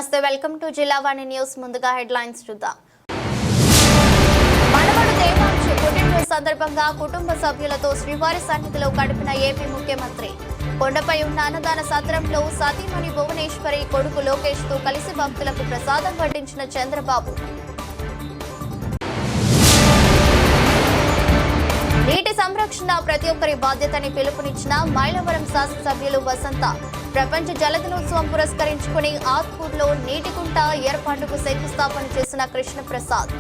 నమస్తే, welcome to Jillavani news. ముందుగా headlines చూద్దాం. మనవడు దేవాంశ్ పుట్టినరోజు సందర్భంగా కుటుంబ సభ్యులతో శ్రీవారి సన్నిధిలో గడిపిన ఏపీ ముఖ్యమంత్రి. కొండపై ఉన్న అన్నదాన సత్రంలో సతీమణి భువనేశ్వరి కొడుకు లోకేష్ తో కలిసి భక్తులకు ప్రసాదం వడ్డించిన చంద్రబాబు. నీటి సంరక్షణ ప్రతి ఒక్కరి బాధ్యతని పిలుపునిచ్చిన మైలవరం శాసనసభ్యులు వసంత. ప్రపంచ జల దినోత్సవం పురస్కరించుకుని ఆత్కూరులో నీటి కుంట ఏర్పాటుకు శంకుస్థాపన చేసిన కృష్ణప్రసాద్.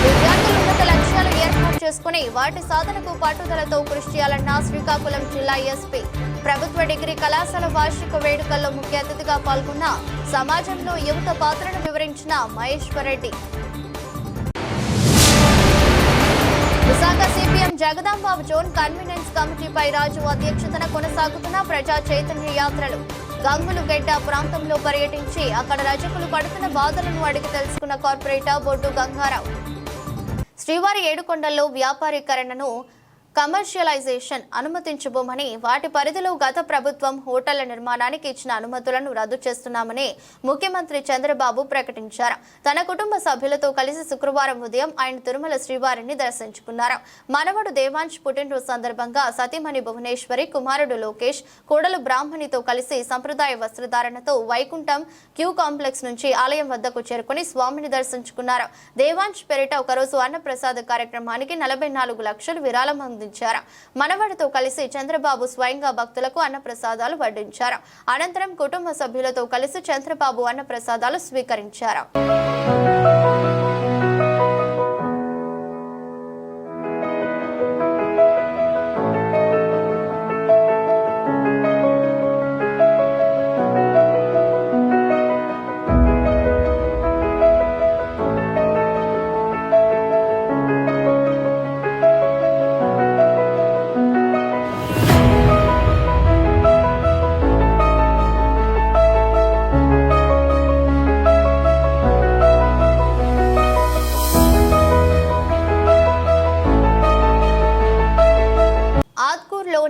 విద్యార్థులు ఉన్నత లక్ష్యాలు ఏర్పాటు చేసుకుని వాటి సాధనకు పట్టుదలతో కృషి చేయాలన్న శ్రీకాకుళం జిల్లా ఎస్పీ. ప్రభుత్వ డిగ్రీ కళాశాల వార్షిక వేడుకల్లో ముఖ్య అతిథిగా పాల్గొన్న సమాజంలో యువత పాత్రను వివరించిన Maheshwara Reddy. Visakha CPM Jagadamba zone convenience కమిటీపై రాజు అధ్యక్షతన కొనసాగుతున్న ప్రజా చైతన్య యాత్రలు. గంగులుగెడ్డ ప్రాంతంలో పర్యటించి అక్కడ రజకులు పడుతున్న బాధలను అడిగి తెలుసుకున్న కార్పొరేటర్ బొడ్డు గంగారావు. శ్రీవారి ఏడుకొండల్లో వ్యాపారీకరణను కమర్షియలైజేషన్ అనుమతించబోమని, వాటి పరిధిలో గత ప్రభుత్వం హోటళ్ల నిర్మాణానికి ఇచ్చిన అనుమతులను రద్దు చేస్తున్నామని ముఖ్యమంత్రి చంద్రబాబు ప్రకటించారు. తన కుటుంబ సభ్యులతో కలిసి శుక్రవారం ఉదయం ఆయన తిరుమల శ్రీవారిని దర్శించుకున్నారు. మనవడు దేవాంశ్ పుట్టినరోజు సందర్భంగా సతీమణి భువనేశ్వరి, కుమారుడు లోకేష్, కోడలు బ్రాహ్మణితో కలిసి సంప్రదాయ వస్త్రధారణతో వైకుంఠం క్యూ కాంప్లెక్స్ నుంచి ఆలయం వద్దకు చేరుకుని స్వామిని దర్శించుకున్నారు. దేవాంశ్ పేరిట ఒకరోజు అన్నప్రసాద కార్యక్రమానికి 44 లక్షలు విరాళం అందించారు. మనవడితో కలిసి చంద్రబాబు స్వయంగా భక్తులకు అన్నప్రసాదాలు వడ్డించారు. అనంతరం కుటుంబ సభ్యులతో కలిసి చంద్రబాబు అన్నప్రసాదాలు స్వీకరించారు.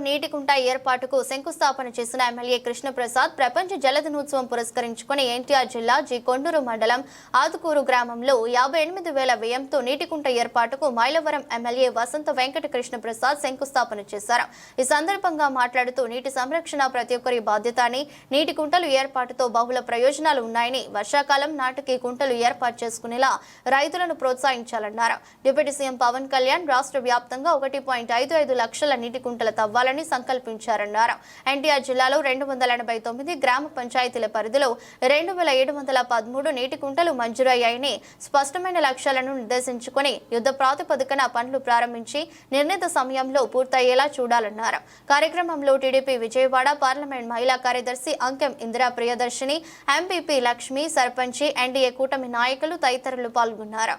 నీటి కుంట ఏర్పాటుకు శంకుస్థాపన చేసిన ఎమ్మెల్యే కృష్ణప్రసాద్. ప్రపంచ జల దినోత్సవం పురస్కరించుకుని ఎన్టీఆర్ జిల్లా జి కొండూరు మండలం ఆతుకూరు గ్రామంలో 58,000 వ్యయంతో నీటి కుంట ఏర్పాటుకు మైలవరం ఎమ్మెల్యే వసంత వెంకట కృష్ణప్రసాద్ శంకుస్థాపన చేశారు. ఈ సందర్భంగా మాట్లాడుతూ నీటి సంరక్షణ ప్రతి ఒక్కరి బాధ్యత అని, నీటి కుంటలు ఏర్పాటుతో బహుళ ప్రయోజనాలు ఉన్నాయని, వర్షాకాలం నాటికి కుంటలు ఏర్పాటు చేసుకునేలా రైతులను ప్రోత్సహించాలన్నారు. డిప్యూటీ సీఎం పవన్ కళ్యాణ్ రాష్ట్ర వ్యాప్తంగా 1.55 లక్షల నీటి కుంటలు తవ్వాలని సంకల్పించారన్నారు. ఎన్టీఆర్ జిల్లాలో 289 గ్రామ పంచాయతీల పరిధిలో 2,713 నీటి కుంటలు మంజూరయ్యాయని, స్పష్టమైన లక్ష్యాలను నిర్దేశించుకుని యుద్ధ ప్రాతిపదికన పనులు ప్రారంభించి నిర్ణీత సమయంలో పూర్తయ్యేలా చూడాలన్నారు. కార్యక్రమంలో టీడీపీ విజయవాడ పార్లమెంట్ మహిళా కార్యదర్శి అంకెం ఇందిరా ప్రియదర్శిని, ఎంపీపీ లక్ష్మి, సర్పంచి, ఎన్డీఏ కూటమి నాయకులు తదితరులు పాల్గొన్నారు.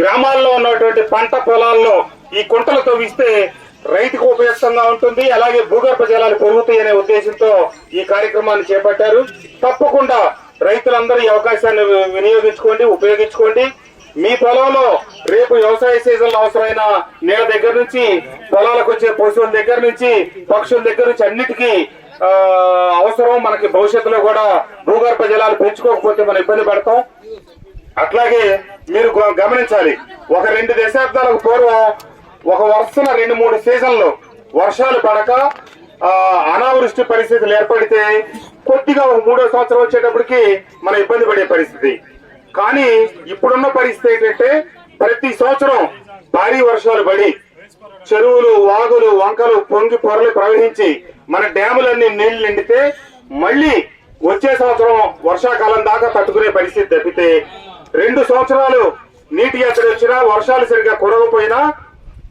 గ్రామాల్లో ఉన్నటువంటి పంట పొలాల్లో ఈ కుంటలు తవ్విస్తే రైతుకు ఉపయుక్తంగా ఉంటుంది, అలాగే భూగర్భ జలాలు పెరుగుతాయి అనే ఉద్దేశంతో ఈ కార్యక్రమాన్ని చేపట్టారు. తప్పకుండా రైతులందరూ ఈ అవకాశాన్ని వినియోగించుకోండి, ఉపయోగించుకోండి. మీ పొలంలో రేపు వ్యవసాయ సీజన్ లో అవసరమైన నీళ్ళ దగ్గర నుంచి, పొలాలకు వచ్చే పశువుల దగ్గర నుంచి, పక్షుల దగ్గర నుంచి అన్నిటికీ అవసరం. మనకి భవిష్యత్తులో కూడా భూగర్భ జలాలు పెంచుకోకపోతే మనం ఇబ్బంది పడతాం. అట్లాగే మీరు గమనించాలి, ఒక 2 దశాబ్దాలకు పూర్వం ఒక వరుసన 2-3 సీజన్లు వర్షాలు పడక అనావృష్టి పరిస్థితులు ఏర్పడితే కొద్దిగా ఒక 3వ సంవత్సరం వచ్చేటప్పటికి మనం ఇబ్బంది పడే పరిస్థితి. కానీ ఇప్పుడున్న పరిస్థితి ఏంటంటే ప్రతి సంవత్సరం భారీ వర్షాలు పడి చెరువులు, వాగులు, వంకలు పొంగి పొరలు ప్రవహించి మన డ్యాములన్నీ నీళ్లు నిండితే మళ్ళీ వచ్చే సంవత్సరం వర్షాకాలం దాకా తట్టుకునే పరిస్థితి తప్పితే 2 సంవత్సరాలు నీటి ఎత్తడి వచ్చినా, వర్షాలు సరిగ్గా కురవపోయినా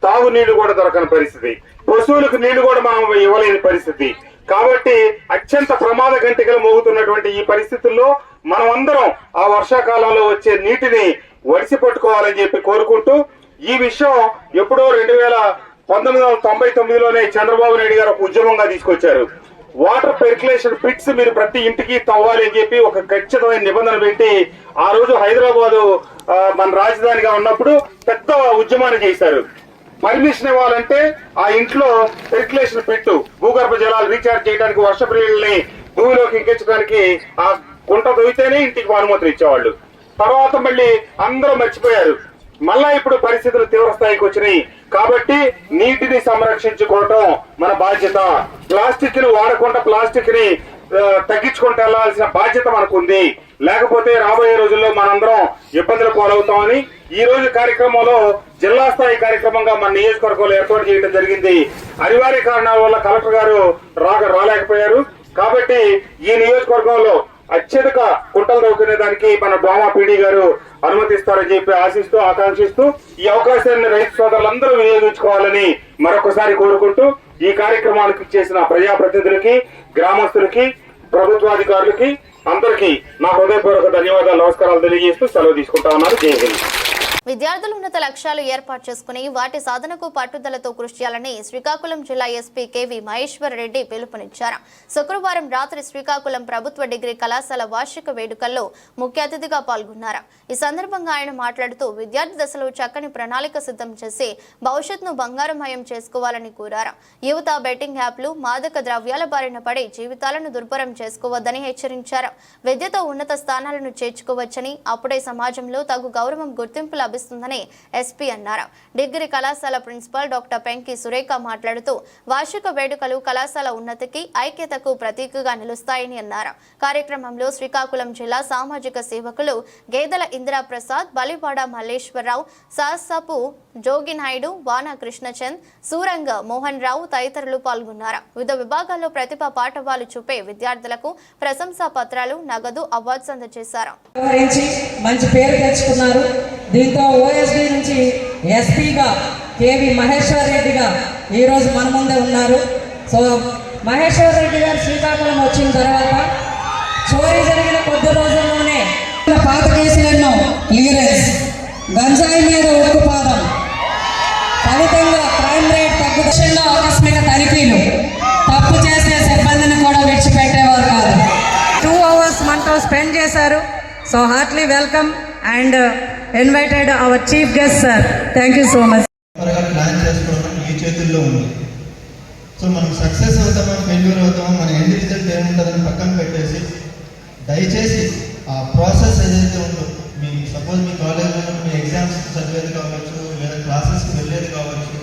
తాగునీళ్లు కూడా దొరకని పరిస్థితి, పశువులకు నీళ్లు కూడా మనం ఇవ్వలేని పరిస్థితి. కాబట్టి అత్యంత ప్రమాద గంటికలు మోగుతున్నటువంటి ఈ పరిస్థితుల్లో మనం అందరం ఆ వర్షాకాలంలో వచ్చే నీటిని వడిసి పట్టుకోవాలని చెప్పి కోరుకుంటూ, ఈ విషయం ఎప్పుడో 1999లోనే చంద్రబాబు నాయుడు గారు ఒక ఉద్యమంగా తీసుకొచ్చారు. వాటర్ పెర్కులేషన్ పిట్స్ మీరు ప్రతి ఇంటికి తవ్వాలి అని చెప్పి ఒక ఖచ్చితమైన నిబంధన పెట్టి ఆ రోజు హైదరాబాదు మన రాజధానిగా ఉన్నప్పుడు పెద్ద ఉద్యమాన్ని చేశారు. పర్మిషన్ ఇవ్వాలంటే ఆ ఇంట్లో పెర్కులేషన్ పెట్టు, భూగర్భ జలాలు రీఛార్జ్ చేయడానికి వర్షపు నీళ్ళని భూమిలోకి ఎక్కించడానికి ఆ గుంట తవ్వితేనే ఇంటికి అనుమతులు ఇచ్చేవాళ్ళు. తర్వాత మళ్ళీ అందరూ మర్చిపోయారు. మళ్ళా ఇప్పుడు పరిస్థితులు తీవ్ర స్థాయికి వచ్చినాయి. కాబట్టి నీటిని సంరక్షించుకోవటం మన బాధ్యత. ప్లాస్టిక్ ని వాడకుండా ప్లాస్టిక్ ని తగ్గించుకుంటూ వెళ్లాల్సిన బాధ్యత మనకుంది. లేకపోతే రాబోయే రోజుల్లో మనందరం ఇబ్బందులు పాలవుతామని ఈ రోజు కార్యక్రమంలో జిల్లా స్థాయి కార్యక్రమంగా మన నియోజకవర్గంలో ఏర్పాటు చేయడం జరిగింది. అనివార్య కారణాల వల్ల కలెక్టర్ గారు రాలేకపోయారు. కాబట్టి ఈ నియోజకవర్గంలో అత్యధిక కుంటలు తవ్వుకునే దానికి మన డోమా పీడీ గారు అనుమతిస్తారని చెప్పి ఆశిస్తూ ఆకాంక్షిస్తూ ఈ అవకాశాన్ని రైతు సోదరులందరూ వినియోగించుకోవాలని మరొకసారి కోరుకుంటూ ఈ కార్యక్రమానికి చేసిన ప్రజాప్రతినిధులకి, గ్రామస్తులకి, ప్రభుత్వాధికారులకి అందరికీ నా హృదయపూర్వక ధన్యవాదాలు, నమస్కారాలు తెలియజేస్తూ సెలవు తీసుకుంటా ఉన్నారు. జై హింద్. విద్యార్థులు ఉన్నత లక్ష్యాలు ఏర్పాటు చేసుకుని వాటి సాధనకు పట్టుదలతో కృషి చేయాలని శ్రీకాకుళం జిల్లా ఎస్పీ కేవి మహేశ్వర్ రెడ్డి పిలుపునిచ్చారు. శుక్రవారం రాత్రి శ్రీకాకుళం ప్రభుత్వ డిగ్రీ కళాశాల వార్షిక వేడుకల్లో ముఖ్య అతిథిగా పాల్గొన్నారు. ఈ సందర్భంగా ఆయన మాట్లాడుతూ విద్యార్థి దశలో చక్కని ప్రణాళిక సిద్ధం చేసి భవిష్యత్తును బంగారమయం చేసుకోవాలని కోరారు. యువత బెట్టింగ్ యాప్లు, మాదక ద్రవ్యాల బారిన పడి జీవితాలను దుర్భరం చేసుకోవద్దని హెచ్చరించారు. విద్యతో ఉన్నత స్థానాలను చేర్చుకోవచ్చని, అప్పుడే సమాజంలో తగు గౌరవం, గుర్తింపు లభిస్తుందని ఎస్పీ అన్నారు. డిగ్రీ కళాశాల ప్రిన్సిపల్ డాక్టర్ పెంకి సురేఖ మాట్లాడుతూ వార్షిక వేడుకలు కళాశాల ఉన్నతికి, ఐక్యతకు ప్రతీకగా నిలుస్తాయని అన్నారు. కార్యక్రమంలో శ్రీకాకుళం జిల్లా సామాజిక సేవకులు గేదెల ఇందిరా ప్రసాద్, బలివాడ మల్లేశ్వరరావు, సాసపు జోగినాయుడు, వానా కృష్ణచంద్, సూరంగ మోహన్ రావు తదితరులు పాల్గొన్నారు. వివిధ విభాగాల్లో ప్రతిభా పాఠవాలు చూపే విద్యార్థులకు ప్రశంసా పత్రాలు, నగదు, అవార్డ్స్ అందజేశారు. మంచి పేరు తెచ్చుకున్నారు. దీంతో ఓఎస్డీ నుంచి ఎస్పీగా కేవి మహేశ్వర్ రెడ్డిగా ఈరోజు మన ముందే ఉన్నారు. సో మహేశ్వర్ రెడ్డి గారు శ్రీకాకుళం వచ్చిన తర్వాత చోరీ జరిగిన కొద్ది రోజుల్లోనే పాత కేసులను క్లియరెన్స్, గంజాయి మీద ఉక్కుపాదం, ఫలితంగా క్రైమ్ రేట్ తగ్గుదల, ఆకస్మిక తనిఖీలు, తప్పు చేసే సిబ్బందిని కూడా విడిచిపెట్టేవారు కాదు. 2 hours మనతో స్పెండ్ చేశారు. So heartly welcome and invited our chief guest sir. Thank you so much. Plan చేసుకోవడం మీ చేతుల్లో ఉంది. సో మనం సక్సెస్ అవుతామా, ఫెయిల్యూర్ అవుతామా, మన ఎండ్ రిజల్ట్ ఏముంటుందని పక్కన పెట్టేసి దయచేసి ఆ ప్రాసెస్ ఏదైతే ఉందో, మీ సపోజ్ మీ కాలేజ్లో మీ ఎగ్జామ్స్ చదివేది కావచ్చు, లేదా క్లాసెస్కి వెళ్ళేది కావచ్చు,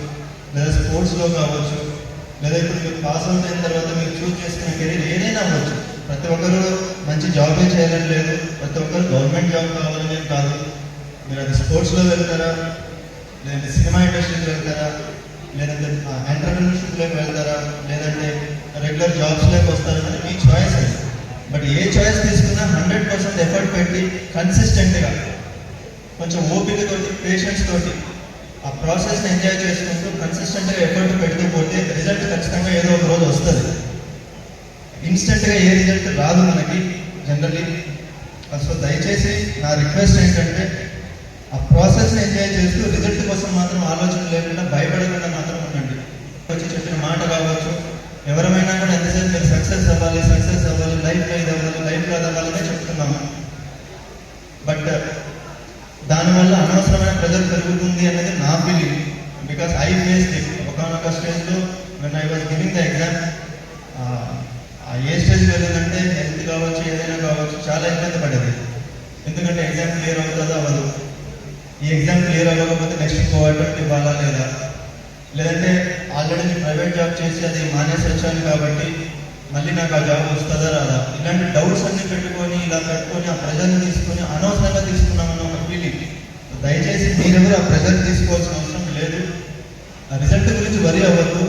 లేదా స్పోర్ట్స్లో కావచ్చు, లేదా ఇప్పుడు మీరు పాస్ అవుట్ అయిన తర్వాత మీరు చూస్ చేసుకునే కెరీర్ ఏదైనా అవ్వచ్చు. ప్రతి ఒక్కరు మంచి జాబే చేయాలని లేదు, ప్రతి ఒక్కరు గవర్నమెంట్ జాబ్ కావాలని కాదు. మీరు అది స్పోర్ట్స్లో వెళ్తారా, లేదంటే సినిమా ఇండస్ట్రీకి వెళ్తారా, లేదంటే ఎంటర్ప్రెన్యూర్షిప్లోకి వెళ్తారా, లేదంటే రెగ్యులర్ జాబ్స్లోకి వస్తారా అని మీ చాయిస్ అది. బట్ ఏ చాయిస్ తీసుకున్నా 100% ఎఫర్ట్ పెట్టి కన్సిస్టెంట్గా, కొంచెం ఓపిక తోటి, పేషెన్స్ తోటి ఆ ప్రాసెస్ని ఎంజాయ్ చేసుకుంటూ కన్సిస్టెంట్గా ఎఫర్ట్ పెడుతూ పోతే రిజల్ట్ ఖచ్చితంగా ఏదో ఒక రోజు వస్తుంది. ఇన్స్టెంట్గా ఏ రిజల్ట్ రాదు మనకి జనరల్లీ. సో దయచేసి నా రిక్వెస్ట్ ఏంటంటే ఆ ప్రాసెస్ని ఎంజాయ్ చేస్తూ రిజల్ట్ కోసం మాత్రం ఆలోచన లేకుండా, భయపడకుండా మాత్రం ఉండండి. వచ్చి చెప్పిన మాట కావచ్చు, ఎవరమైనా కూడా ఎంతసేపు మీరు సక్సెస్ అవ్వాలి, లైఫ్లో ఇది అవ్వాలి, లైఫ్లో అది అవ్వాలనే చెప్తున్నాము. బట్ దానివల్ల అనవసరమైన ప్రెజర్ పెరుగుతుంది అనేది నా feeling. Because I faced it. ఒకనొక స్టేజ్లో when I was giving the exam, ఏ స్టేజ్కి వెళ్ళిందంటే హెల్త్ కావచ్చు, ఏదైనా కావచ్చు, చాలా ఇబ్బంది పడేది. ఎందుకంటే ఎగ్జామ్ క్లియర్ అవుతుందో అవ్వదు, ఈ ఎగ్జామ్ క్లియర్ అవ్వకపోతే నెక్స్ట్ కోఆర్డినేట్ ఇవ్వాలా లేదా, లేదంటే ఆల్రెడీ నేను ప్రైవేట్ జాబ్ చేసి అది మానేసి వచ్చాను కాబట్టి మళ్ళీ నాకు ఆ జాబ్ వస్తుందా రాదా, ఇలాంటి డౌట్స్ అన్ని పెట్టుకొని ఇలా పెట్టుకొని ఆ ప్రెజర్ని తీసుకొని అనవసరంగా తీసుకున్నామన్న ఒక ఫీలింగ్. దయచేసి మీరెవరు ఆ ప్రెజర్ తీసుకోవాల్సిన అవసరం లేదు. ఆ రిజల్ట్ గురించి వరి అవ్వద్దు.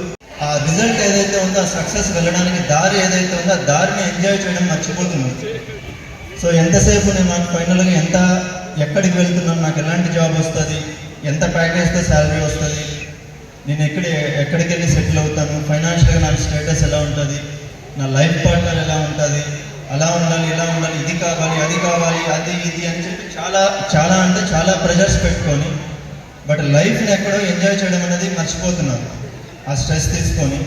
ఆ రిజల్ట్ ఏదైతే ఉందో, ఆ సక్సెస్ వెళ్ళడానికి దారి ఏదైతే ఉందో ఆ దారిని ఎంజాయ్ చేయడం మర్చిపోతున్నాం. సో ఎంతసేపు నేను నాకు ఫైనల్గా ఎక్కడికి వెళ్తున్నాను, నాకు ఎలాంటి జాబ్ వస్తుంది, ఎంత ప్యాకేజ్తో శాలరీ వస్తుంది, నేను ఎక్కడికి వెళ్ళి సెటిల్ అవుతాను, ఫైనాన్షియల్గా నాకు స్టేటస్ ఎలా ఉంటుంది, నా లైఫ్ పార్ట్నర్ ఎలా ఉంటుంది, అలా ఉండాలి, ఇలా ఉండాలి, ఇది కావాలి, అది కావాలి, అది ఇది అని చెప్పి చాలా ప్రెషర్స్ పెట్టుకొని బట్ లైఫ్ని ఎక్కడో ఎంజాయ్ చేయడం అనేది మర్చిపోతున్నారు ఆ స్ట్రెస్ తీసుకొని.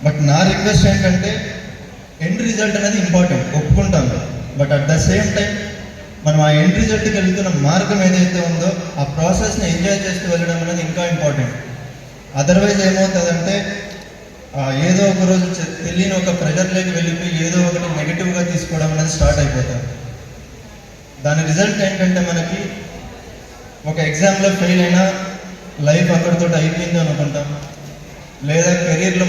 బట్ నా రిక్వెస్ట్ ఏంటంటే ఎండ్ రిజల్ట్ అనేది ఇంపార్టెంట్, ఒప్పుకుంటాను. But at the same time మనం ఆ ఎండ్ రిజల్ట్కి వెళ్తున్న మార్గం ఏదైతే ఉందో ఆ ప్రాసెస్ని ఎంజాయ్ చేస్తూ వెళ్ళడం అనేది ఇంకా ఇంపార్టెంట్. అదర్వైజ్ ఏమవుతుందంటే ఏదో ఒక రోజు తెలియని ఒక ప్రెజర్లోకి వెళ్ళిపోయి ఏదో ఒకటి నెగిటివ్గా తీసుకోవడం అనేది స్టార్ట్ అయిపోతారు. దాని రిజల్ట్ ఏంటంటే మనకి ఒక ఎగ్జామ్లో ఫెయిల్ అయినా లైఫ్ అక్కడితో అయిపోయింది అనుకుంటాం, లేదా కెరీర్లో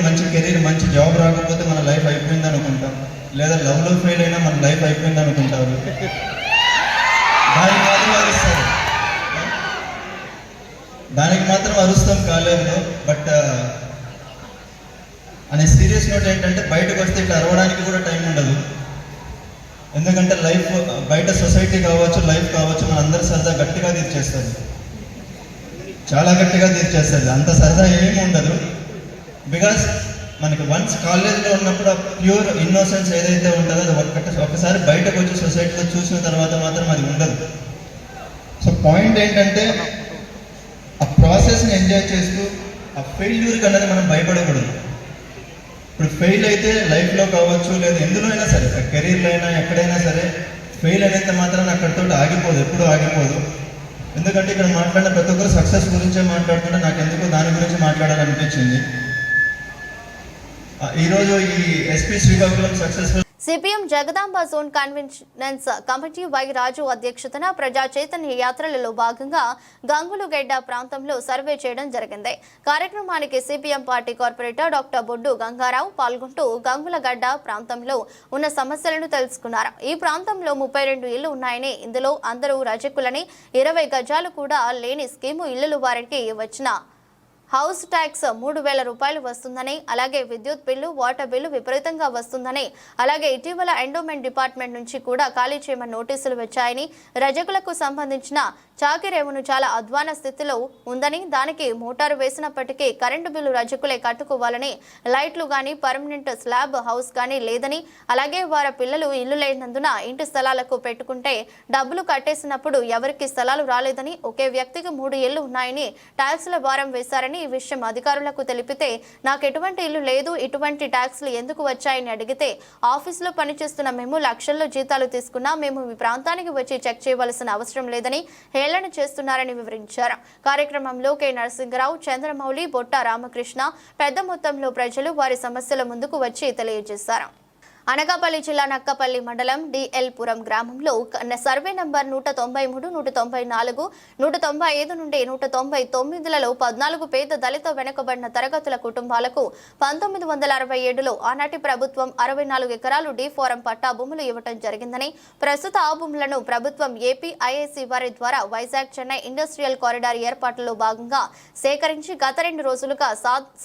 మంచి జాబ్ రాకపోతే మన లైఫ్ అయిపోయింది అనుకుంటాం, లేదా లవ్లో ఫెయిల్ అయినా మన లైఫ్ అయిపోయింది అనుకుంటారు. దానికి మాత్రం అరుస్తాం కాలేదు. బట్ అనే సీరియస్ నోట్ ఏంటంటే బయటకు వస్తే ఇట్లా అరవడానికి కూడా టైం ఉండదు. ఎందుకంటే లైఫ్ బయట సొసైటీ కావచ్చు, లైఫ్ కావచ్చు, మన అందరి సరదా గట్టిగా తీర్చేస్తుంది, చాలా గట్టిగా తీర్చేస్తుంది. అంత సరదా ఏమి ఉండదు. బికాస్ మనకి వన్స్ కాలేజ్లో ఉన్నప్పుడు ఆ ప్యూర్ ఇన్నోసెన్స్ ఏదైతే ఉంటుందో అది ఒకసారి బయటకు వచ్చి సొసైటీలో చూసిన తర్వాత మాత్రం అది ఉండదు. సో పాయింట్ ఏంటంటే ఆ ప్రాసెస్ని ఎంజాయ్ చేస్తూ ఆ ఫెయిల్యూర్కి అనేది మనం భయపడకూడదు. ఇప్పుడు ఫెయిల్ అయితే లైఫ్లో కావచ్చు, లేదా ఎందులో అయినా సరే, కెరీర్లో అయినా ఎక్కడైనా సరే ఫెయిల్ అనేది మాత్రం అక్కడితో ఆగిపోదు, ఎప్పుడూ ఆగిపోదు. ఎందుకంటే ఇక్కడ మాట్లాడిన ప్రతి ఒక్కరు సక్సెస్ గురించే మాట్లాడుతుంటే నాకు ఎందుకో దాని గురించి మాట్లాడాలనిపించింది. ఈరోజు ఈ SP Srikakulam successful CPM Jagadamba zone conventions committee Y Raju అధ్యక్షతన ప్రజా చైతన్య యాత్రలలో భాగంగా గంగులుగెడ్డ ప్రాంతంలో సర్వే చేయడం జరిగింది. కార్యక్రమానికి సిపిఎం పార్టీ కార్పొరేటర్ డాక్టర్ బొడ్డు గంగారావు పాల్గొంటూ గంగులగడ్డ ప్రాంతంలో ఉన్న సమస్యలను తెలుసుకున్నారు. ఈ ప్రాంతంలో 32 ఇళ్లు ఉన్నాయని, ఇందులో అందరూ రజకులని, 20 గజాలు కూడా లేని స్కీము ఇళ్లు వారికి వచ్చిన హౌస్ ట్యాక్స్ 3,000 రూపాయలు వస్తుందని, అలాగే విద్యుత్ బిల్లు, వాటర్ బిల్లు విపరీతంగా వస్తుందని, అలాగే ఇటీవల ఎండోమెంట్ డిపార్ట్మెంట్ నుంచి కూడా ఖాళీ చేయమని నోటీసులు వచ్చాయని, రజకులకు సంబంధించిన చాకిరేవును చాలా అధ్వాన స్థితిలో ఉందని, దానికి మోటారు వేసినప్పటికీ కరెంటు బిల్లు రజకులే కట్టుకోవాలని, లైట్లు గానీ పర్మనెంట్ స్లాబ్ హౌస్ గానీ లేదని, అలాగే వారి పిల్లలు ఇల్లు లేనందున ఇంటి స్థలాలకు పెట్టుకుంటే డబ్బులు కట్టేసినప్పుడు ఎవరికి స్థలాలు రాలేదని, ఒకే వ్యక్తికి 3 ఇళ్లు ఉన్నాయని ట్యాక్సుల భారం వేశారని, ఈ విషయం అధికారులకు తెలిపితే నాకు ఎటువంటి ఇల్లు లేదు, ఇటువంటి ట్యాక్సులు ఎందుకు వచ్చాయని అడిగితే ఆఫీసులో పనిచేస్తున్న మేము లక్షల్లో జీతాలు తీసుకున్నా, మేము మీ ప్రాంతానికి వచ్చి చెక్ చేయవలసిన అవసరం లేదని హేళన చేస్తున్నారని వివరించారు. కార్యక్రమంలో కె నరసింగరావు, చంద్రమౌళి, బొట్ట రామకృష్ణ పెద్ద మొత్తంలో ప్రజలు వారి సమస్యల ముందుకు వచ్చి తెలియజేశారు. అనకాపల్లి జిల్లా నక్కపల్లి మండలం డిఎల్ పురం గ్రామంలో సర్వే నంబర్ 193, 194, 195 నుండి 199లలో 14 పేద దళిత వెనుకబడిన తరగతుల కుటుంబాలకు 1967లో ఆనాటి ప్రభుత్వం 64 ఎకరాలు డి ఫారం పట్టా భూములు ఇవ్వడం జరిగిందని, ప్రస్తుత ఆ భూములను ప్రభుత్వం ఏపీఐఏసీ వారి ద్వారా వైజాగ్ చెన్నై ఇండస్ట్రియల్ కారిడార్ ఏర్పాట్లలో భాగంగా సేకరించి గత 2 రోజులుగా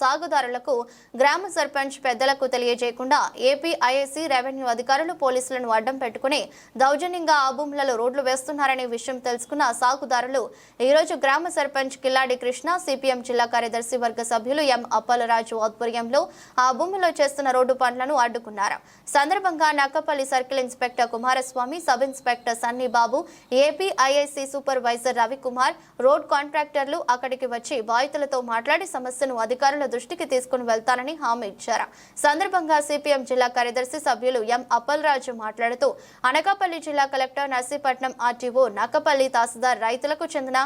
సాగుదారులకు గ్రామ సర్పంచ్ పెద్దలకు తెలియజేయకుండా ఏపీఐఏసీ రెవెన్యూ అధికారులు పోలీసులను అడ్డం పెట్టుకుని దౌర్జన్యంగా ఆ భూములలో రోడ్లు వేస్తున్నారనే విషయం తెలుసుకున్న సాగుదారులు ఈ రోజు గ్రామ సర్పంచ్ కిల్లాడి కృష్ణ, సిపిఎం జిల్లా కార్యదర్శి వర్గ సభ్యులు ఎం అప్పలరాజు ఆధ్వర్యంలో ఆ భూమిలో చేస్తున్న రోడ్డు పనులను అడ్డుకున్నారు. సందర్భంగా Nakkapalli circle inspector Kumaraswamy, sub inspector Sunny Babu, APIAC supervisor Ravikumar, road కాంట్రాక్టర్లు అక్కడికి వచ్చి బాధితులతో మాట్లాడి సమస్యను అధికారుల దృష్టికి తీసుకుని వెళ్తానని హామీ ఇచ్చారు. సందర్భంగా సిపిఎం జిల్లా కార్యదర్శి సభ్యులు ఎం అప్పలరాజు మాట్లాడుతూ అనకాపల్లి జిల్లా కలెక్టర్ నర్సీపట్నం ఆర్టీఓ, నక్కపల్లి తహసీల్దార్ రైతులకు చెందిన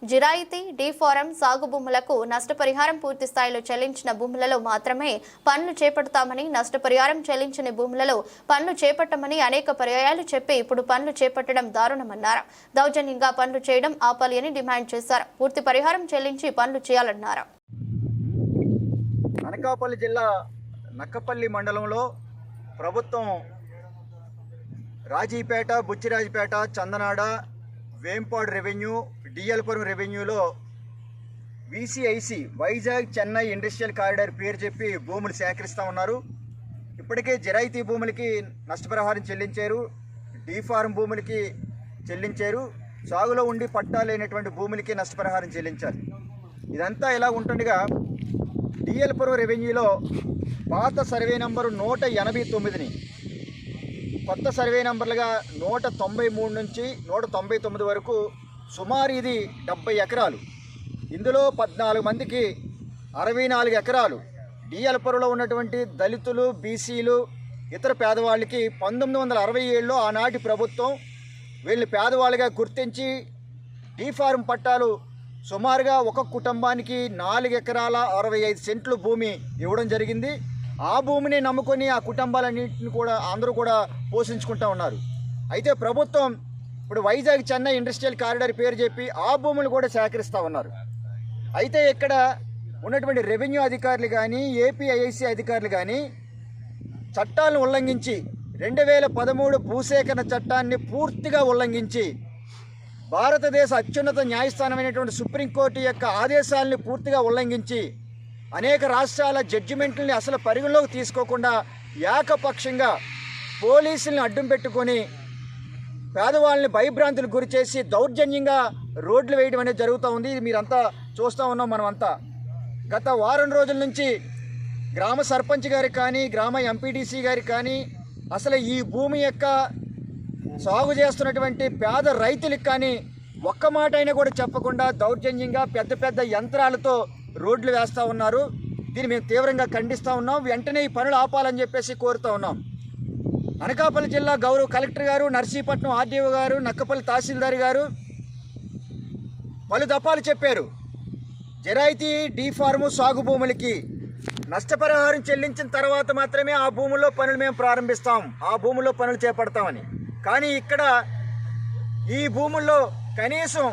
జిరాయితీ డి ఫారం సాగు భూములకు నష్టపరిహారం పూర్తి స్థాయిలో చెల్లించిన భూములలో మాత్రమే పనులు చేపడతామని, నష్టపరిహారం చెల్లించని భూములలో పనులు చేపట్టమని అనేక పర్యాయాలు చెప్పి ఇప్పుడు పనులు చేపట్టడం దారుణమన్నారు. దౌర్జన్యంగా పనులు చేయడం ఆపాలి అని డిమాండ్ చేశారు. పూర్తి పరిహారం చెల్లించి పనులు చేయాలన్నారు. అనకాపల్లి జిల్లా నక్కపల్లి మండలంలో ప్రభుత్వం రాజీపేట, బుచ్చిరాజపేట, చందనాడ, వేంపాడు రెవెన్యూ, డిఎల్పురం రెవెన్యూలో VCIC Vizag Chennai industrial corridor పేరు చెప్పి భూములు సేకరిస్తూ ఉన్నారు. ఇప్పటికే జిరాయితీ భూములకి నష్టపరిహారం చెల్లించారు, డి ఫారం భూములకి చెల్లించారు, సాగులో ఉండి పట్టా లేనటువంటి భూములకి నష్టపరిహారం చెల్లించారు. ఇదంతా ఇలా ఉంటుండగా డిఎల్పురం రెవెన్యూలో పాత సర్వే నంబరు 189ని కొత్త సర్వే నంబర్లుగా 193 నుంచి 199 వరకు సుమారు ఇది 70 ఎకరాలు. ఇందులో 14 మందికి 64 ఎకరాలు డిఎల్పురంలో ఉన్నటువంటి దళితులు, బీసీలు, ఇతర పేదవాళ్ళకి 1967లో ఆనాటి ప్రభుత్వం వీళ్ళని పేదవాళ్ళుగా గుర్తించి డి ఫారం పట్టాలు సుమారుగా ఒక కుటుంబానికి 4 ఎకరాల 65 సెంట్లు భూమి ఇవ్వడం జరిగింది. ఆ భూమిని నమ్ముకొని ఆ కుటుంబాలన్నింటిని కూడా అందరూ కూడా పోషించుకుంటూ ఉన్నారు. అయితే ప్రభుత్వం ఇప్పుడు వైజాగ్ చెన్నై ఇండస్ట్రియల్ కారిడార్ పేరు చెప్పి ఆ భూములు కూడా సేకరిస్తూ ఉన్నారు. అయితే ఇక్కడ ఉన్నటువంటి రెవెన్యూ అధికారులు కానీ ఏపీఐఐసి అధికారులు కానీ చట్టాలను ఉల్లంఘించి 2013 భూసేకరణ చట్టాన్ని పూర్తిగా ఉల్లంఘించి భారతదేశ అత్యున్నత న్యాయస్థానమైనటువంటి సుప్రీంకోర్టు యొక్క ఆదేశాలను పూర్తిగా ఉల్లంఘించి అనేక రాష్ట్రాల జడ్జిమెంట్లని అసలు పరిగణలోకి తీసుకోకుండా ఏకపక్షంగా పోలీసుల్ని అడ్డం పెట్టుకొని పేదవాళ్ళని భయభ్రాంతులకు గురి చేసి దౌర్జన్యంగా రోడ్లు వేయడం అనేది జరుగుతూ ఉంది. ఇది మీరంతా చూస్తూ ఉన్నాం. మనమంతా గత వారం రోజుల నుంచి గ్రామ సర్పంచ్ గారికి కానీ గ్రామ ఎంపీటీసీ గారికి కానీ అసలు ఈ భూమి యొక్క సాగు చేస్తున్నటువంటి పేద రైతులకు కానీ ఒక్క మాట అయినా కూడా చెప్పకుండా దౌర్జన్యంగా పెద్ద పెద్ద యంత్రాలతో రోడ్లు వేస్తూ ఉన్నారు. దీన్ని మేము తీవ్రంగా ఖండిస్తూ ఉన్నాం. వెంటనే ఈ పనులు ఆపాలని చెప్పేసి కోరుతూ ఉన్నాం. అనకాపల్లి జిల్లా గౌరవ కలెక్టర్ గారు, నర్సీపట్నం ఆర్డీఓ గారు, నక్కపల్లి తహసీల్దార్ గారు పలు దఫాలు చెప్పారు. జరాయితీ డీఫార్ము సాగు భూములకి నష్టపరిహారం చెల్లించిన తర్వాత మాత్రమే ఆ భూముల్లో పనులు మేము ప్రారంభిస్తాం, ఆ భూముల్లో పనులు చేపడతామని. కానీ ఇక్కడ ఈ భూముల్లో కనీసం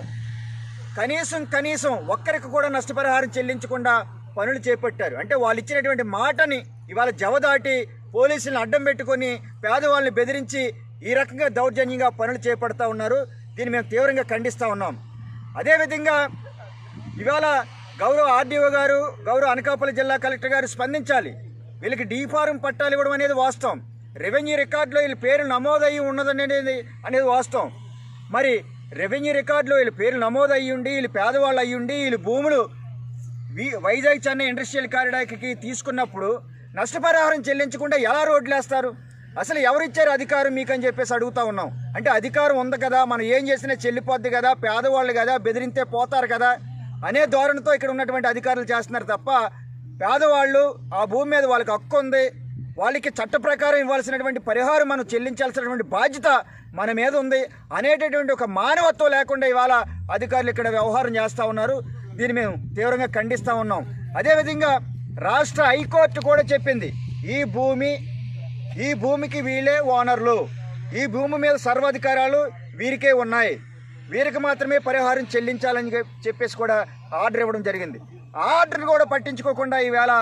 ఒక్కరికి కూడా నష్టపరిహారం చెల్లించకుండా పనులు చేపట్టారు. అంటే వాళ్ళు ఇచ్చినటువంటి మాటని ఇవాళ జవదాటి పోలీసులను అడ్డం పెట్టుకొని పేదవాళ్ళని బెదిరించి ఈ రకంగా దౌర్జన్యంగా పనులు చేపడతా ఉన్నారు. దీన్ని మేము తీవ్రంగా ఖండిస్తూ ఉన్నాం. అదేవిధంగా ఇవాళ గౌరవ ఆర్డీఓ గారు, గౌరవ అనకాపల్లి జిల్లా కలెక్టర్ గారు స్పందించాలి. వీళ్ళకి డీఫారం పట్టాలు ఇవ్వడం అనేది వాస్తవం. రెవెన్యూ రికార్డులో వీళ్ళ పేరు నమోదయ్యి ఉన్నదనేది వాస్తవం. మరి రెవెన్యూ రికార్డులో వీళ్ళ పేరు నమోదయ్యి ఉండి వీళ్ళు పేదవాళ్ళు అయ్యి ఉండి వీళ్ళు భూములు వైజాగ్ చెన్నై ఇండస్ట్రియల్ కారిడార్కి తీసుకున్నప్పుడు నష్టపరిహారం చెల్లించకుండా ఎలా రోడ్లు వేస్తారు? అసలు ఎవరిచ్చారు అధికారం మీకు అని చెప్పేసి అడుగుతూ ఉన్నాం. అంటే అధికారం ఉంది కదా, మనం ఏం చేసినా చెల్లిపోద్ది కదా, పేదవాళ్ళు కదా, బెదిరితే పోతారు కదా అనే ధోరణితో ఇక్కడ ఉన్నటువంటి అధికారులు చేస్తున్నారు తప్ప పేదవాళ్ళు ఆ భూమి మీద వాళ్ళకి హక్కు ఉంది, వాళ్ళకి చట్ట ప్రకారం ఇవ్వాల్సినటువంటి పరిహారం మనం చెల్లించాల్సినటువంటి బాధ్యత మన మీద ఉంది అనేటటువంటి ఒక మానవత్వం లేకుండా ఇవాళ అధికారులు ఇక్కడ వ్యవహారం చేస్తూ ఉన్నారు. దీన్ని మేము తీవ్రంగా ఖండిస్తూ ఉన్నాం. అదేవిధంగా రాష్ట్ర హైకోర్టు కూడా చెప్పింది ఈ భూమికి వీళ్ళే ఓనర్లు, ఈ భూమి మీద సర్వాధికారాలు వీరికే ఉన్నాయి, వీరికి మాత్రమే పరిహారం చెల్లించాలని చెప్పేసి కూడా ఆర్డర్ ఇవ్వడం జరిగింది. ఆర్డర్ కూడా పట్టించుకోకుండా ఈవేళ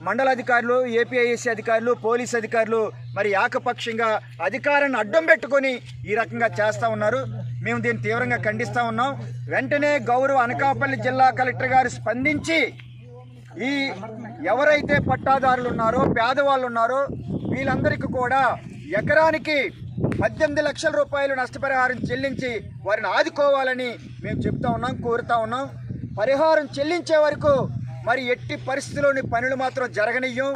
మండల అధికారులు, ఏపీఐఎస్సీ అధికారులు, పోలీస్ అధికారులు మరి ఏకపక్షంగా అధికారాన్ని అడ్డం పెట్టుకొని ఈ రకంగా చేస్తూ ఉన్నారు. మేము దీన్ని తీవ్రంగా ఖండిస్తూ ఉన్నాం. వెంటనే గౌరవ అనకాపల్లి జిల్లా కలెక్టర్ గారు స్పందించి ఈ ఎవరైతే పట్టాదారులు ఉన్నారో, పేదవాళ్ళు ఉన్నారో వీళ్ళందరికీ కూడా ఎకరానికి 18 లక్షల రూపాయలు నష్టపరిహారం చెల్లించి వారిని ఆదుకోవాలని మేము చెప్తా ఉన్నాం, కోరుతా ఉన్నాం. పరిహారం చెల్లించే వరకు మరి ఎట్టి పరిస్థితుల్లోని పనులు మాత్రం జరగనియ్యం,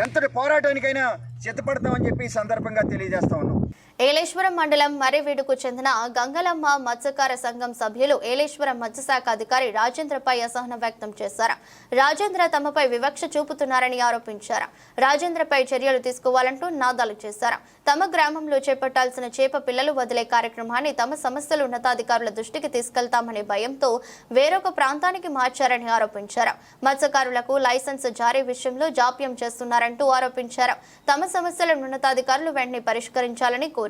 ఎంతటి పోరాటానికైనా సిద్ధపడతామని చెప్పి ఈ సందర్భంగా తెలియజేస్తా ఉన్నాం. ఏలేశ్వరం మండలం మర్రివీడుకు చెందిన గంగలమ్మ మత్స్యకార సంఘం సభ్యులు ఏలేశ్వరం మత్స్యశాఖ అధికారి రాజేంద్రపై అసహనం వ్యక్తం చేశారు. రాజేంద్ర తమపై వివక్ష చూపుతున్నారని ఆరోపించారు. రాజేంద్రపై చర్యలు తీసుకోవాలంటూ నినాదాలు చేశారు. తమ గ్రామంలో చేపట్టాల్సిన చేప పిల్లలు వదిలే కార్యక్రమాన్ని తమ సమస్యలు ఉన్నతాధికారుల దృష్టికి తీసుకెళ్తామనే భయంతో వేరొక ప్రాంతానికి మార్చారని ఆరోపించారు. మత్స్యకారులకు లైసెన్స్ జారీ విషయంలో జాప్యం చేస్తున్నారంటూ ఆరోపించారు. తమ సమస్యలను ఉన్నతాధికారులు వెంటనే పరిష్కరించాలని కోరారు.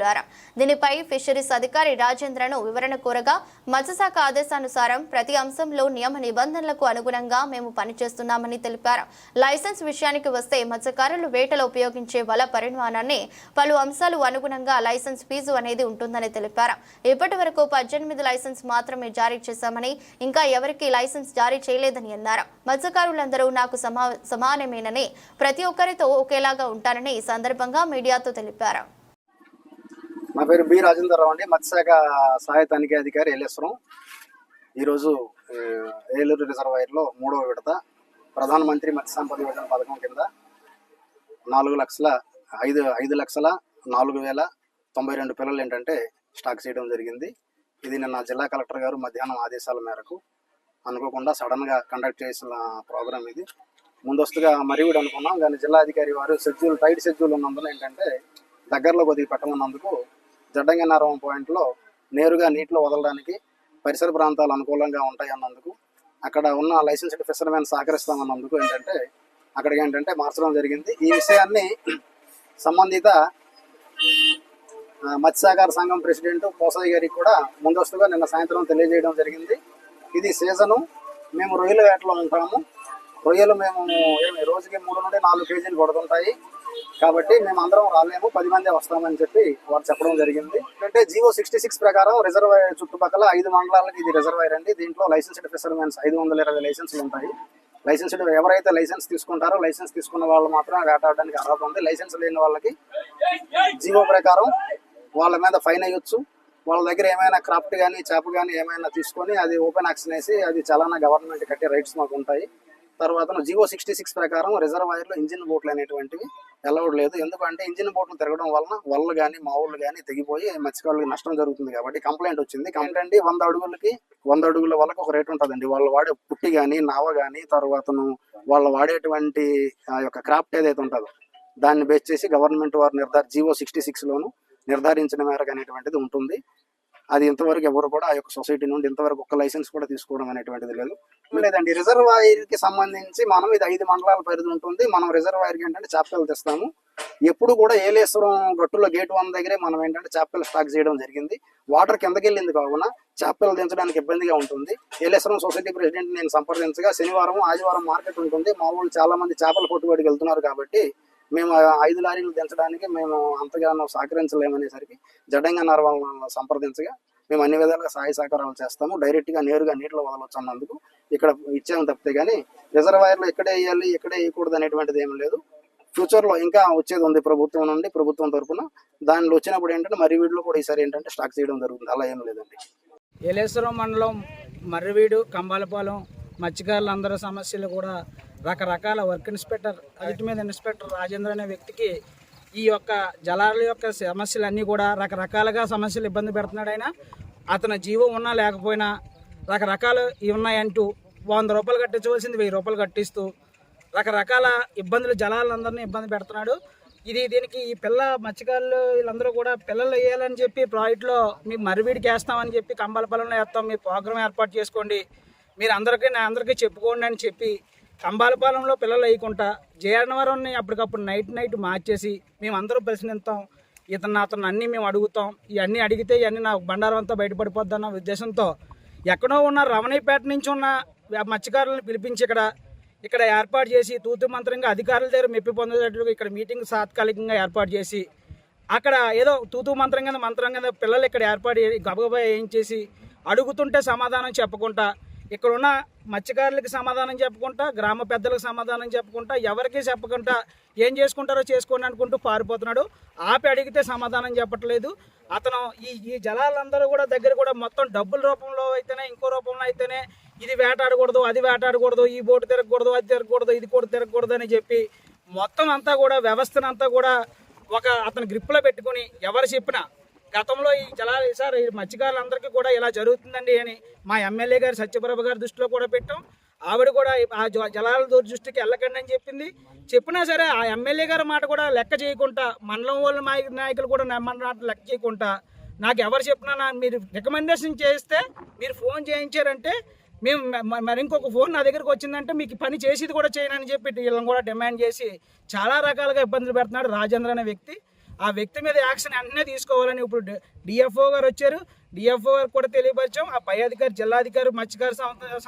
దీనిపై ఫిషరీస్ అధికారి రాజేంద్రను వివరణ కోరగా మత్స్యశాఖ ఆదేశానుసారం ప్రతి అంశంలో నియమ నిబంధనలకు అనుగుణంగా మేము పనిచేస్తున్నామని తెలిపారు. లైసెన్స్ విషయానికి వస్తే మత్స్యకారులు వేటలో ఉపయోగించే వల పరిమాణాన్ని పలు అంశాలు అనుగుణంగా లైసెన్స్ ఫీజు అనేది ఉంటుందని తెలిపారు. ఇప్పటి వరకు 18 లైసెన్స్ మాత్రమే జారీ చేశామని, ఇంకా ఎవరికి లైసెన్స్ జారీ చేయలేదని అన్నారు. మత్స్యకారులందరూ నాకు సమానమేనని, ప్రతి ఒక్కరితో ఒకేలాగా ఉంటారని ఈ సందర్భంగా మీడియాతో తెలిపారు. నా పేరు బి రాజేంద్రరావు అండి, మత్స్యశాఖ సహాయ తనిఖీ అధికారి ఏలేశ్వరం. ఈరోజు ఏలూరు రిజర్వాయర్లో 3వ విడత ప్రధానమంత్రి మత్స్య సంపద యోజన పథకం కింద 5,04,92 పిల్లలు ఏంటంటే స్టాక్ చేయడం జరిగింది. ఇది నిన్న జిల్లా కలెక్టర్ గారు మధ్యాహ్నం ఆదేశాల మేరకు అనుకోకుండా సడన్గా కండక్ట్ చేసిన ప్రోగ్రాం. ఇది ముందస్తుగా మరివిడు అనుకున్నాం, కానీ జిల్లా అధికారి వారు టైట్ షెడ్యూల్ ఉన్నందున ఏంటంటే దగ్గరలో కొద్దిగా పెట్టమన్నందుకు జడ్డంగన్నారం పాయింట్లో నేరుగా నీటిలో వదలడానికి పరిసర ప్రాంతాలు అనుకూలంగా ఉంటాయి అన్నందుకు అక్కడ ఉన్న లైసెన్స్డ్ ఫిషర్మెన్ సహకరిస్తామన్నందుకు ఏంటంటే అక్కడికి ఏంటంటే మార్చడం జరిగింది. ఈ విషయాన్ని సంబంధిత మత్స్యకార సంఘం ప్రెసిడెంట్ పోసయ్య గారికి కూడా ముందస్తుగా నిన్న సాయంత్రం తెలియజేయడం జరిగింది. ఇది సీజను, మేము రొయ్యల వేటలో ఉంటాము, రొయ్యలు మేము రోజుకి 3 నుండి 4 కేజీలు పడుతుంటాయి కాబట్టి మేము అందరం రాలేము, 10 మందే వస్తామని చెప్పి వారు చెప్పడం జరిగింది. అంటే జీవో 66 ప్రకారం రిజర్వాయర్ చుట్టుపక్కల 5 మండలాలకు ఇది రిజర్వాయర్ అండి. దీంట్లో లైసెన్స్డ్ ఫిషర్మెన్స్ 520 లైసెన్సులు ఉంటాయి. లైసెన్స్డ్ ఎవరైతే లైసెన్స్ తీసుకుంటారో లైసెన్స్ తీసుకున్న వాళ్ళు మాత్రం వేటాడడానికి అర్హత ఉంది. లైసెన్స్ లేని వాళ్ళకి జీవో ప్రకారం వాళ్ళ మీద ఫైన్ అయ్యొచ్చు. వాళ్ళ దగ్గర ఏమైనా క్రాఫ్ట్ కానీ చేప కానీ ఏమైనా తీసుకొని అది ఓపెన్ యాక్షన్ వేసి అది చలానా గవర్నమెంట్ కట్టే రైట్స్ మాకు ఉంటాయి. తర్వాత జీవో 66 ప్రకారం రిజర్వాయర్లో ఇంజిన్ బోట్లు అనేటువంటివి అలౌడ్ లేదు. ఎందుకంటే ఇంజిన్ బోట్లు తిరగడం వలన వలలు కానీ మావుళ్ళు కానీ తెగిపోయి మత్స్యకారులకు నష్టం జరుగుతుంది కాబట్టి కంప్లైంట్ వచ్చింది. ఏంటంటే 100 అడుగులకి 100 అడుగుల వాళ్ళకి ఒక రేట్ ఉంటుందండి. వాళ్ళు వాడే పుట్టి కానీ నావ కానీ తర్వాత వాళ్ళు వాడేటువంటి ఆ యొక్క క్రాఫ్ట్ ఏదైతే ఉంటుందో దాన్ని బేస్ చేసి గవర్నమెంట్ వారు జీవో 66లోను నిర్ధారించిన మేరకు అనేటువంటిది ఉంటుంది. అది ఇంతవరకు ఎవరు కూడా ఆ యొక్క సొసైటీ నుండి ఇంతవరకు ఒక్క లైసెన్స్ కూడా తీసుకోవడం అనేటువంటిది లేదు. లేదండి, రిజర్వాయర్ కి సంబంధించి మనం ఇది 5 మండలాల పరిధి ఉంటుంది. మనం రిజర్వాయర్ కి ఏంటంటే చేపలు తెస్తాము. ఎప్పుడు కూడా ఏలేశ్వరం గట్టులో గేట్ 1 దగ్గరే మనం ఏంటంటే చేపలు స్టాక్ చేయడం జరిగింది. వాటర్ కిందకి వెళ్ళింది కావున చేపలు దించడానికి ఇబ్బందిగా ఉంటుంది. ఏలేశ్వరం సొసైటీ ప్రెసిడెంట్ నేను సంప్రదించగా శనివారం ఆదివారం మార్కెట్ ఉంటుంది, మా వాళ్ళు చాలా మంది చేపల పట్టుబడికి వెళ్తున్నారు కాబట్టి మేము 5 లారీలు దించడానికి మేము అంతగానో సహకరించలేమనేసరికి జడంగా వాళ్ళని సంప్రదించగా మేము అన్ని విధాలుగా సహాయ సహకారాలు చేస్తాము. డైరెక్ట్గా నేరుగా నీటిలో వదలొచ్చు అన్నందుకు ఇక్కడ ఇచ్చాము తప్పితే కానీ రిజర్వాయర్లో ఎక్కడే వేయాలి ఎక్కడే వేయకూడదు అనేటువంటిది ఏమి లేదు. ఫ్యూచర్లో ఇంకా వచ్చేది ఉంది ప్రభుత్వం నుండి, ప్రభుత్వం తరఫున దానిలో వచ్చినప్పుడు ఏంటంటే మర్రివీడులో కూడా ఈసారి ఏంటంటే స్టాక్ చేయడం జరుగుతుంది. అలా ఏం లేదండి. ఏలేశ్వరం మండలం మర్రివీడు కంబాలపాలెం మత్స్యకారులందరూ సమస్యలు కూడా రకరకాల వర్క్ ఇన్స్పెక్టర్ అజిట్ మీద ఇన్స్పెక్టర్ రాజేంద్ర అనే వ్యక్తికి ఈ యొక్క జలాల యొక్క సమస్యలన్నీ కూడా రకరకాలుగా సమస్యలు ఇబ్బంది పెడుతున్నాడు. ఆయన అతను జీవో ఉన్నా లేకపోయినా రకరకాలు ఉన్నాయంటూ 100 రూపాయలు కట్టించవలసింది 1000 రూపాయలు కట్టిస్తూ రకరకాల ఇబ్బందులు జలాలందరినీ ఇబ్బంది పెడుతున్నాడు. దీనికి ఈ మత్స్యకారులు వీళ్ళందరూ కూడా పిల్లలు వేయాలని చెప్పి ప్రాజెక్టులో మీ మర్రివీడికి వేస్తామని చెప్పి కంబాలపాలెంలో వేస్తాం, మీరు ప్రోగ్రాం ఏర్పాటు చేసుకోండి, మీరు అందరికీ చెప్పుకోండి అని చెప్పి కంబాలపాలెంలో పిల్లలు వేయకుండా జయనవరాన్ని అప్పటికప్పుడు నైట్ మార్చేసి మేమందరూ ప్రశ్నిస్తాం, అతను అన్నీ మేము అడుగుతాం, ఇవన్నీ అడిగితే ఇవన్నీ నాకు బండారం అంతా బయటపడిపోద్దన్న ఉద్దేశంతో ఎక్కడో ఉన్న రమణీపేట నుంచి ఉన్న మత్స్యకారులను పిలిపించి ఇక్కడ ఏర్పాటు చేసి తూతు మంత్రంగా అధికారుల దగ్గర మెప్పి పొందేటట్లు ఇక్కడ మీటింగ్ తాత్కాలికంగా ఏర్పాటు చేసి అక్కడ ఏదో తూతు మంత్రం కింద పిల్లలు ఇక్కడ ఏర్పాటు గబగబా ఏం చేసి అడుగుతుంటే సమాధానం చెప్పకుండా ఇక్కడున్న మత్స్యకారులకి సమాధానం చెప్పుకుంటా గ్రామ పెద్దలకు సమాధానం చెప్పుకుంటా ఎవరికి చెప్పకుండా ఏం చేసుకుంటారో చేసుకోండి అనుకుంటూ పారిపోతున్నాడు. ఆపి అడిగితే సమాధానం చెప్పట్లేదు. అతను ఈ జలాలందరూ కూడా దగ్గర కూడా మొత్తం డబ్బుల రూపంలో అయితేనే ఇంకో రూపంలో అయితేనే ఇది వేటాడకూడదు అది వేటాడకూడదు, ఈ బోటు తిరగకూడదు అది తిరగకూడదు ఇది కూడా తిరగకూడదు అని చెప్పి మొత్తం అంతా కూడా వ్యవస్థనంతా కూడా అతను గ్రిప్లో పెట్టుకుని ఎవరు చెప్పినా గతంలో ఈ జలాలు సార్ ఈ మత్స్యకారులందరికీ కూడా ఇలా జరుగుతుందండి అని మా ఎమ్మెల్యే గారు సత్యప్రభ గారి దృష్టిలో కూడా పెట్టాం. ఆవిడ కూడా ఆ జలాల దృష్టికి వెళ్ళకండి అని చెప్పినా సరే ఆ ఎమ్మెల్యే గారి మాట కూడా లెక్క చేయకుండా మండలం వాళ్ళ నాయకులు కూడా లెక్క చేయకుండా నాకు ఎవరు చెప్పినా మీరు రికమెండేషన్ చేస్తే మీరు ఫోన్ చేయించారంటే మేము మరి ఇంకొక ఫోన్ నా దగ్గరకు వచ్చిందంటే మీకు పని చేసేది కూడా చేయనని చెప్పి వీళ్ళని కూడా డిమాండ్ చేసి చాలా రకాలుగా ఇబ్బందులు పెడుతున్నాడు రాజేంద్ర అనే వ్యక్తి. ఆ వ్యక్తి మీద యాక్షన్ అన్నీ తీసుకోవాలని ఇప్పుడు డిఎఫ్ఓ గారు వచ్చారు, డిఎఫ్ఓ గారు కూడా తెలియపరిచాం. ఆ పై అధికారి జిల్లాధికారి మత్స్యకారు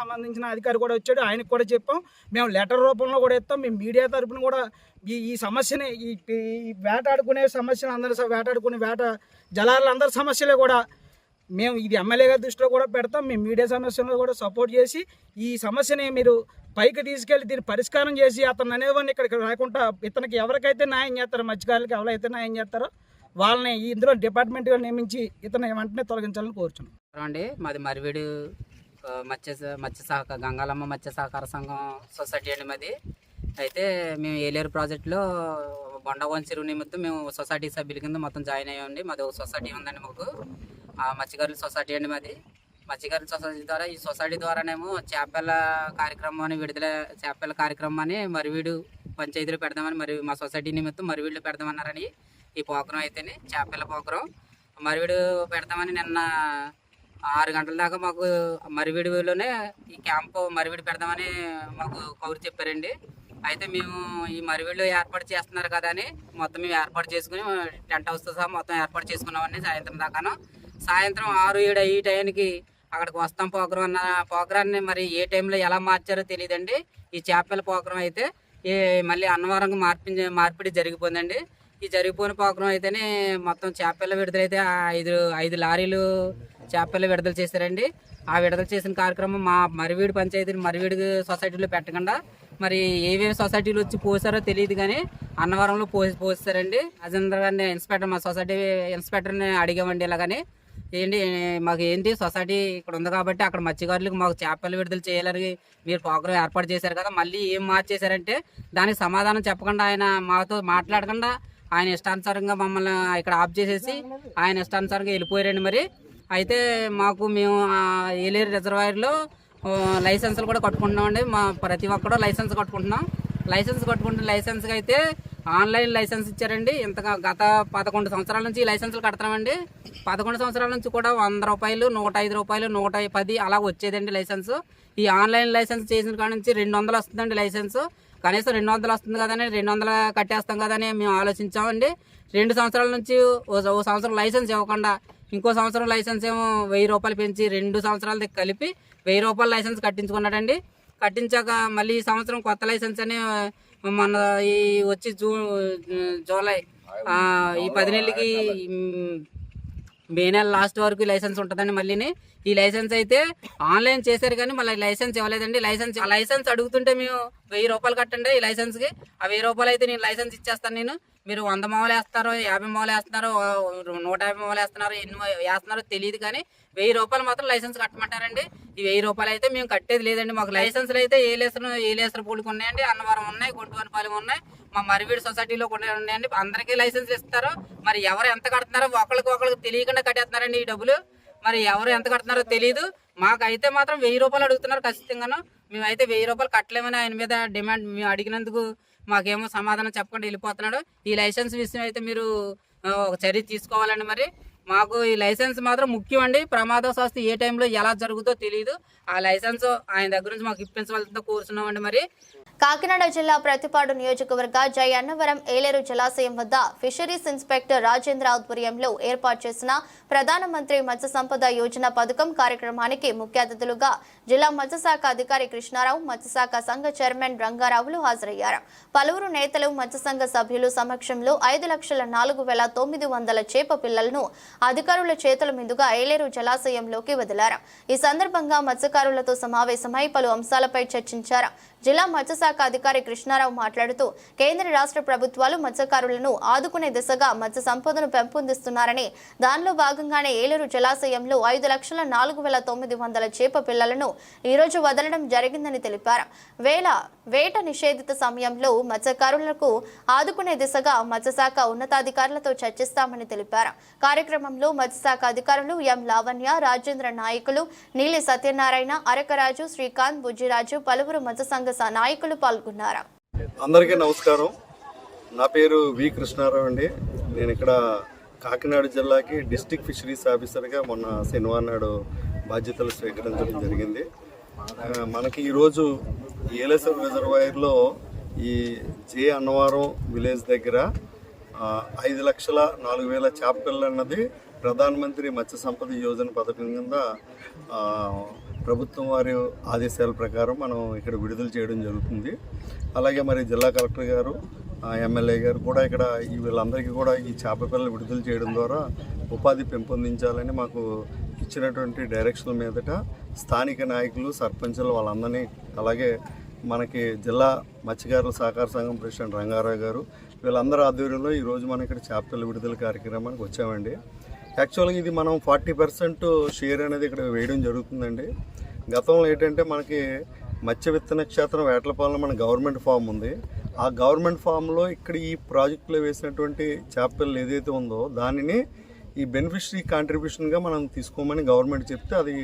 సంబంధించిన అధికారి కూడా వచ్చాడు, ఆయనకు కూడా చెప్పాం. మేము లెటర్ రూపంలో కూడా ఇస్తాం. మేము మీడియా తరఫున కూడా ఈ సమస్యని ఈ వేటాడుకునే సమస్యలు అందరూ వేటాడుకునే జలాలందరి సమస్యలే కూడా మేము ఇది ఎమ్మెల్యే గారి దృష్టిలో కూడా పెడతాం. మేము మీడియా సమస్యలను కూడా సపోర్ట్ చేసి ఈ సమస్యని మీరు పైకి తీసుకెళ్లి దీన్ని పరిష్కారం చేసి అతను అనేవాడిని ఇక్కడికి రాకుండా ఇతనికి ఎవరికైతే న్యాయం చేస్తారో మత్స్యకారులకు ఎవరైతే న్యాయం చేస్తారో వాళ్ళని ఇందులో డిపార్ట్మెంట్గా నియమించి ఇతను వెంటనే తొలగించాలని కోరుచున్నాం. అండి మాది మర్రివీడు మత్స్య సహకార గంగాలమ్మ మత్స్య సహకార సంఘం సొసైటీ అండి మాది. అయితే మేము ఏలేరు ప్రాజెక్టులో బొండవన్ చెరువు నిమిత్తం మేము సొసైటీ సభ్యుల కింద మొత్తం జాయిన్ అయ్యామండి. మాది ఒక సొసైటీ ఉందండి మాకు, ఆ మత్స్యకారుల సొసైటీ అండి మాది. మత్స్యకారుల సొసైటీ ద్వారా ఈ సొసైటీ ద్వారానేమో చేపల కార్యక్రమాన్ని మర్రివీడు పంచాయతీలో పెడదామని మరి మా సొసైటీ నిమిత్తం మర్రివీడులో పెడదామన్నారని ఈ ప్రోగ్రాం అయితేనే చేపల ప్రోగ్రాం మర్రివీడు పెడదామని నిన్న 6 గంటల దాకా మాకు మరివిడిలోనే ఈ క్యాంపు మరివిడి పెడదామని మాకు కౌరు చెప్పారండి. అయితే మేము ఈ మరివిడిలో ఏర్పాటు చేస్తున్నారు కదా అని మొత్తం మేము ఏర్పాటు చేసుకుని టెంట్ హౌస్తో సహా మొత్తం ఏర్పాటు చేసుకున్నామని సాయంత్రం దాకాను. సాయంత్రం 6-7 ఈ టైంకి అక్కడికి వస్తాం ప్రోగ్రాం అన్న ప్రోగ్రాన్ని మరి ఏ టైంలో ఎలా మార్చారో తెలియదండి. ఈ చేపల ప్రోగ్రాం అయితే మళ్ళీ అన్నవరంగా మార్పిడి జరిగిపోయిందండి. ఈ జరిగిపోయిన ప్రోగ్రాం అయితేనే మొత్తం చేపల విడుదలైతే 5 లారీలు చేపల విడుదల చేశారండి. ఆ విడుదల చేసిన కార్యక్రమం మా మరివీడి పంచాయతీ మరివీడి సొసైటీలో పెట్టకుండా మరి ఏవేవి సొసైటీలు వచ్చి పోసారో తెలియదు కానీ అన్నవరంలో పోసారండి. రాజేంద్ర గారిని ఇన్స్పెక్టర్ మా సొసైటీ ఇన్స్పెక్టర్ని అడిగామండి. ఇలాగని ఏంటి మాకు ఏంటి సొసైటీ ఇక్కడ ఉంది కాబట్టి అక్కడ మత్స్యకారులకు మాకు చేపలు విడుదల చేయాలని మీరు ప్రోగ్రాం ఏర్పాటు చేశారు కదా, మళ్ళీ ఏం మార్చేశారంటే దానికి సమాధానం చెప్పకుండా ఆయన మాతో మాట్లాడకుండా ఆయన ఇష్టానుసారంగా మమ్మల్ని ఇక్కడ ఆఫ్ చేసేసి ఆయన ఇష్టానుసారంగా వెళ్ళిపోయారండి. మరి అయితే మేము ఏలేరు రిజర్వాయర్లో లైసెన్సులు కూడా కట్టుకుంటున్నామండి. మా ప్రతి ఒక్కడో లైసెన్స్ కట్టుకుంటున్నాం. లైసెన్స్కి అయితే ఆన్లైన్ లైసెన్స్ ఇచ్చారండి. ఇంతగా గత 11 సంవత్సరాల నుంచి ఈ లైసెన్సులు కడతామండి. 11 సంవత్సరాల నుంచి కూడా 100 రూపాయలు, 105 రూపాయలు, 110 అలా వచ్చేదండి లైసెన్స్. ఈ ఆన్లైన్ లైసెన్స్ చేసిన కాడ నుంచి 200 వస్తుందండి లైసెన్స్. కనీసం 200 వస్తుంది కదని 200 కట్టేస్తాం కదని మేము ఆలోచించామండి. 2 సంవత్సరాల నుంచి ఓ సంవత్సరం లైసెన్స్ ఇవ్వకుండా ఇంకో సంవత్సరం లైసెన్స్ ఏమో 1000 రూపాయలు పెంచి 2 సంవత్సరాలకి కలిపి 1000 రూపాయల లైసెన్స్ కట్టించుకున్నాడండి. కట్టించాక మళ్ళీ ఈ సంవత్సరం కొత్త లైసెన్స్ అని మన ఈ వచ్చి జూలై ఈ 10 నెలలకి మే నెల లాస్ట్ వరకు లైసెన్స్ ఉంటుందండి. మళ్ళీని ఈ లైసెన్స్ అయితే ఆన్లైన్ చేశారు కానీ మళ్ళీ లైసెన్స్ ఇవ్వలేదండి. లైసెన్స్ అడుగుతుంటే మేము 1000 రూపాయలు కట్టండి ఈ లైసెన్స్కి. ఆ 1000 రూపాయలు అయితే నేను లైసెన్స్ ఇచ్చేస్తాను. మీరు 100 మామూలు వేస్తారో 50 మామూలు వేస్తున్నారో 150 మామూలు వేస్తున్నారో ఎన్ని వేస్తున్నారో తెలియదు కానీ 1000 రూపాయలు మాత్రం లైసెన్స్ కట్టమంటారండి. ఈ 1000 రూపాయలు అయితే మేము కట్టేది లేదండి. మాకు లైసెన్స్లు అయితే ఏలేసర పూడికి ఉన్నాయండి, అన్నవరం ఉన్నాయి, గుంటువనపాలెం ఉన్నాయి, మా మరివీడి సొసైటీలో కూడా ఉన్నాయండి. అందరికీ లైసెన్స్ ఇస్తారు. మరి ఎవరు ఎంత కడుతున్నారో ఒకరికి తెలియకుండా కట్టేస్తున్నారండి ఈ డబ్బులు. మరి ఎవరు ఎంత కడుతున్నారో తెలియదు. మాకైతే మాత్రం 1000 రూపాయలు అడుగుతున్నారు ఖచ్చితంగాను. మేమైతే 1000 రూపాయలు కట్టలేమని ఆయన మీద డిమాండ్ మేము అడిగినందుకు మాకేమో సమాధానం చెప్పకుండా వెళ్ళిపోతున్నాడు. ఈ లైసెన్స్ విషయం అయితే మీరు ఒక చర్య తీసుకోవాలండి. మరి మాకు ఈ లైసెన్స్ మాత్రం ముఖ్యం అండి. ప్రమాదవశాత్తు ఏ టైంలో ఎలా జరుగుతుందో తెలియదు. ఆ లైసెన్స్ ఆయన దగ్గర నుంచి మాకు ఇప్పించవలసిందో కోరుతున్నామండి. మరి కాకినాడ జిల్లా ప్రతిపాడు నియోజకవర్గ జై అన్నవరం ఏలేరు జలాశయం వద్ద ఫిషరీస్ ఇన్స్పెక్టర్ రాజేంద్ర ఆధ్వర్యంలో ఏర్పాటు చేసిన ప్రధానమంత్రి మత్స్య సంపద యోజన పథకం కార్యక్రమానికి ముఖ్య అతిథులుగా జిల్లా మత్స్యశాఖ అధికారి కృష్ణారావు, మత్స్యశాఖ సంఘ చైర్మన్ రంగారావులు హాజరయ్యారు. పలువురు నేతలు మత్స్యసంఘ సభ్యులు సమక్షంలో 5,04,900 చేప పిల్లలను అధికారుల చేతుల మీదుగా ఏలేరు జలాశయంలోకి వదిలారు. ఈ సందర్భంగా మత్స్యకారులతో సమావేశమై పలు అంశాలపై చర్చించారు. జిల్లా మత్స్యశాఖ అధికారి కృష్ణారావు మాట్లాడుతూ కేంద్ర రాష్ట్ర ప్రభుత్వాలు మత్స్యకారులను ఆదుకునే దిశగా మత్స్య సంపదను పెంపొందిస్తున్నారని, దానిలో భాగంగానే ఏలేరు జలాశయంలో 5,04,900 చేప పిల్లలను ఈరోజు వదలడం జరిగిందని తెలిపారు. వేట నిషేధిత సమయంలో మత్స్యకారులకు ఆదుకునే దిశగా మత్స్యశాఖ ఉన్నతాధికారులతో చర్చిస్తామని తెలిపారు. కార్యక్రమంలో మత్స్యశాఖ అధికారులు ఎం లావణ్య, రాజేంద్ర నాయకులు నీలి సత్యనారాయణ, అరకరాజు, శ్రీకాంత్, బుజ్జిరాజు, పలువురు మత్స్యసంఘ నాయకులు పాల్గొన్నారు. అందరికీ నమస్కారం. నా పేరు వి కృష్ణారావు అండి. నేను ఇక్కడ కాకినాడ జిల్లాకి డిస్ట్రిక్ట్ ఫిషరీస్ ఆఫీసర్గా మొన్న శనివారం నాడు బాధ్యతలు స్వీకరించడం జరిగింది. మనకి ఈరోజు ఏలేశ్వర రిజర్వాయర్లో ఈ జే అన్నవరం విలేజ్ దగ్గర 5,04,000 చేప పిల్లలు అన్నది ప్రధానమంత్రి మత్స్య సంపద యోజన పథకం కింద ప్రభుత్వం వారి ఆదేశాల ప్రకారం మనం ఇక్కడ విడుదల చేయడం జరుగుతుంది. అలాగే మరి జిల్లా కలెక్టర్ గారు, ఎమ్మెల్యే గారు కూడా ఇక్కడ వీళ్ళందరికీ కూడా ఈ చేప పిల్లలు విడుదల చేయడం ద్వారా ఉపాధి పెంపొందించాలని మాకు ఇచ్చినటువంటి డైరెక్షన్ల మీదట స్థానిక నాయకులు, సర్పంచులు వాళ్ళందరినీ, అలాగే మనకి జిల్లా మత్స్యకారుల సహకార సంఘం ప్రెసిడెంట్ రంగారావు గారు వీళ్ళందరూ ఆధ్వర్యంలో ఈరోజు మనం ఇక్కడ చేప పిల్లల విడుదల కార్యక్రమానికి వచ్చామండి. యాక్చువల్గా ఇది మనం 40% షేర్ అనేది ఇక్కడ వేయడం జరుగుతుందండి. గతంలో ఏంటంటే మనకి మత్స్య విత్తన క్షేత్రం వేటలపాలెంలో మన గవర్నమెంట్ ఫామ్ ఉంది. ఆ గవర్నమెంట్ ఫామ్లో ఇక్కడ ఈ ప్రాజెక్టులో వేసినటువంటి చేప పిల్లలు ఏదైతే ఉందో దానిని ఈ బెనిఫిషరీ కాంట్రిబ్యూషన్గా మనం తీసుకోమని గవర్నమెంట్ చెప్తే అది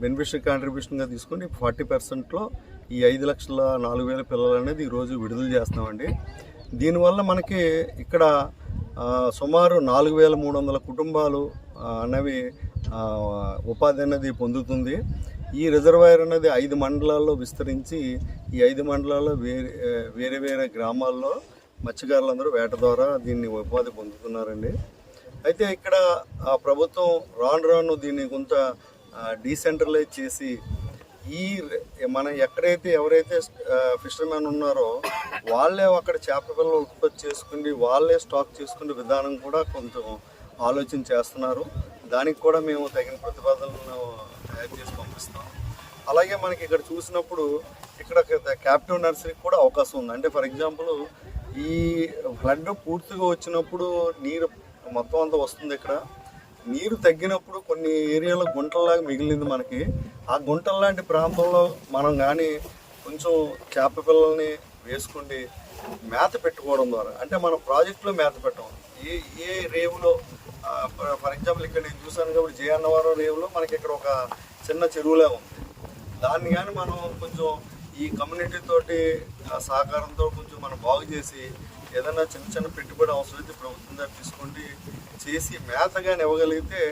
బెనిఫిషరీ కాంట్రిబ్యూషన్గా తీసుకొని 40%లో ఈ 5,04,000 పిల్లలు అనేది ఈరోజు విడుదల చేస్తున్నామండి. దీనివల్ల మనకి ఇక్కడ సుమారు 4,300 కుటుంబాలు అనేవి ఉపాధి అనేది పొందుతుంది. ఈ రిజర్వాయర్ అనేది 5 మండలాల్లో విస్తరించి ఈ 5 మండలాల్లో వేరే వేరే గ్రామాల్లో మత్స్యకారులందరూ వేట ద్వారా దీన్ని ఉపాధి పొందుతున్నారండి. అయితే ఇక్కడ ప్రభుత్వం రాను దీన్ని కొంత డీసెంట్రలైజ్ చేసి ఈ మనం ఎవరైతే ఫిషర్మెన్ ఉన్నారో వాళ్ళే అక్కడ చేప పిల్లలు ఉత్పత్తి చేసుకుని వాళ్ళే స్టాక్ చేసుకునే విధానం కూడా కొంచెం ఆలోచన చేస్తున్నారు. దానికి కూడా మేము తగిన ప్రతిపాదనలను తయారు చేసి పంపిస్తాం. అలాగే మనకి ఇక్కడ చూసినప్పుడు ఇక్కడ క్యాప్టివ్ నర్సరీకి కూడా అవకాశం ఉంది. అంటే ఫర్ ఎగ్జాంపుల్ ఈ ఫ్లడ్ పూర్తిగా వచ్చినప్పుడు నీరు మొత్తం అంతా వస్తుంది. ఇక్కడ నీరు తగ్గినప్పుడు కొన్ని ఏరియాలో గుంటల్లాగా మిగిలింది మనకి. ఆ గుంటల్లాంటి ప్రాంతంలో మనం కానీ కొంచెం చేప పిల్లల్ని వేసుకుండి మేత పెట్టుకోవడం ద్వారా, అంటే మనం ప్రాజెక్టులో మేత పెట్టడం, ఏ రేవులో ఫర్ ఎగ్జాంపుల్ ఇక్కడ నేను చూసాను కాబట్టి జయన్నవరం రేవులో మనకి ఇక్కడ ఒక చిన్న చెరువులే ఉంది. దాన్ని కానీ మనం కొంచెం ఈ కమ్యూనిటీ తోటి సహకారంతో కొంచెం మనం బాగు చేసి ఏదైనా చిన్న చిన్న పెట్టుబడి అవసరమైతే ప్రభుత్వం దగ్గర తీసుకుంటే చేసి మేత కానీ ఇవ్వగలిగితే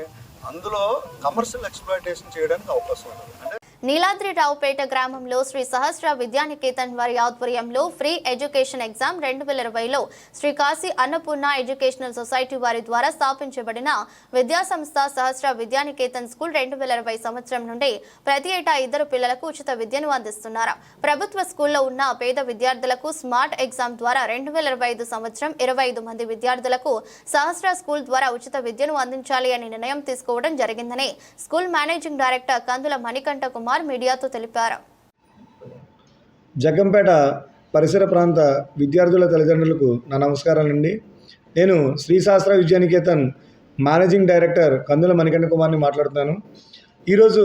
అందులో కమర్షియల్ ఎక్స్ప్లాయిటేషన్ చేయడానికి అవకాశం ఉంటుంది. అంటే నీలాద్రిరావుపేట గ్రామంలో శ్రీ సహస్ర విద్యానికేతన్ వారి ఆధ్వర్యంలో ఫ్రీ ఎడ్యుకేషన్ ఎగ్జామ్ 2020లో శ్రీ కాశీ అన్నపూర్ణ ఎడ్యుకేషనల్ సొసైటీ వారి ద్వారా స్థాపించబడిన విద్యాసంస్థ సహస్ర విద్యానికేతన్ స్కూల్ 2020 సంవత్సరం నుండి ప్రతి ఏటా 2 పిల్లలకు ఉచిత విద్యను అందిస్తున్నారు. ప్రభుత్వ స్కూల్లో ఉన్న పేద విద్యార్థులకు స్మార్ట్ ఎగ్జామ్ ద్వారా 2025 సంవత్సరం 25 మంది విద్యార్థులకు సహస్ర స్కూల్ ద్వారా ఉచిత విద్యను అందించాలి అని నిర్ణయం తీసుకోవడం జరిగిందని స్కూల్ మేనేజింగ్ డైరెక్టర్ కందుల మణికంఠ కుమార్ మీడియాతో తెలిపారు. జగ్గంపేట పరిసర ప్రాంత విద్యార్థుల తల్లిదండ్రులకు నా నమస్కారాలండి. నేను శ్రీ సహస్ర విద్యానికేతన్ మేనేజింగ్ డైరెక్టర్ కందుల మణికంఠ కుమార్ని మాట్లాడుతున్నాను. ఈరోజు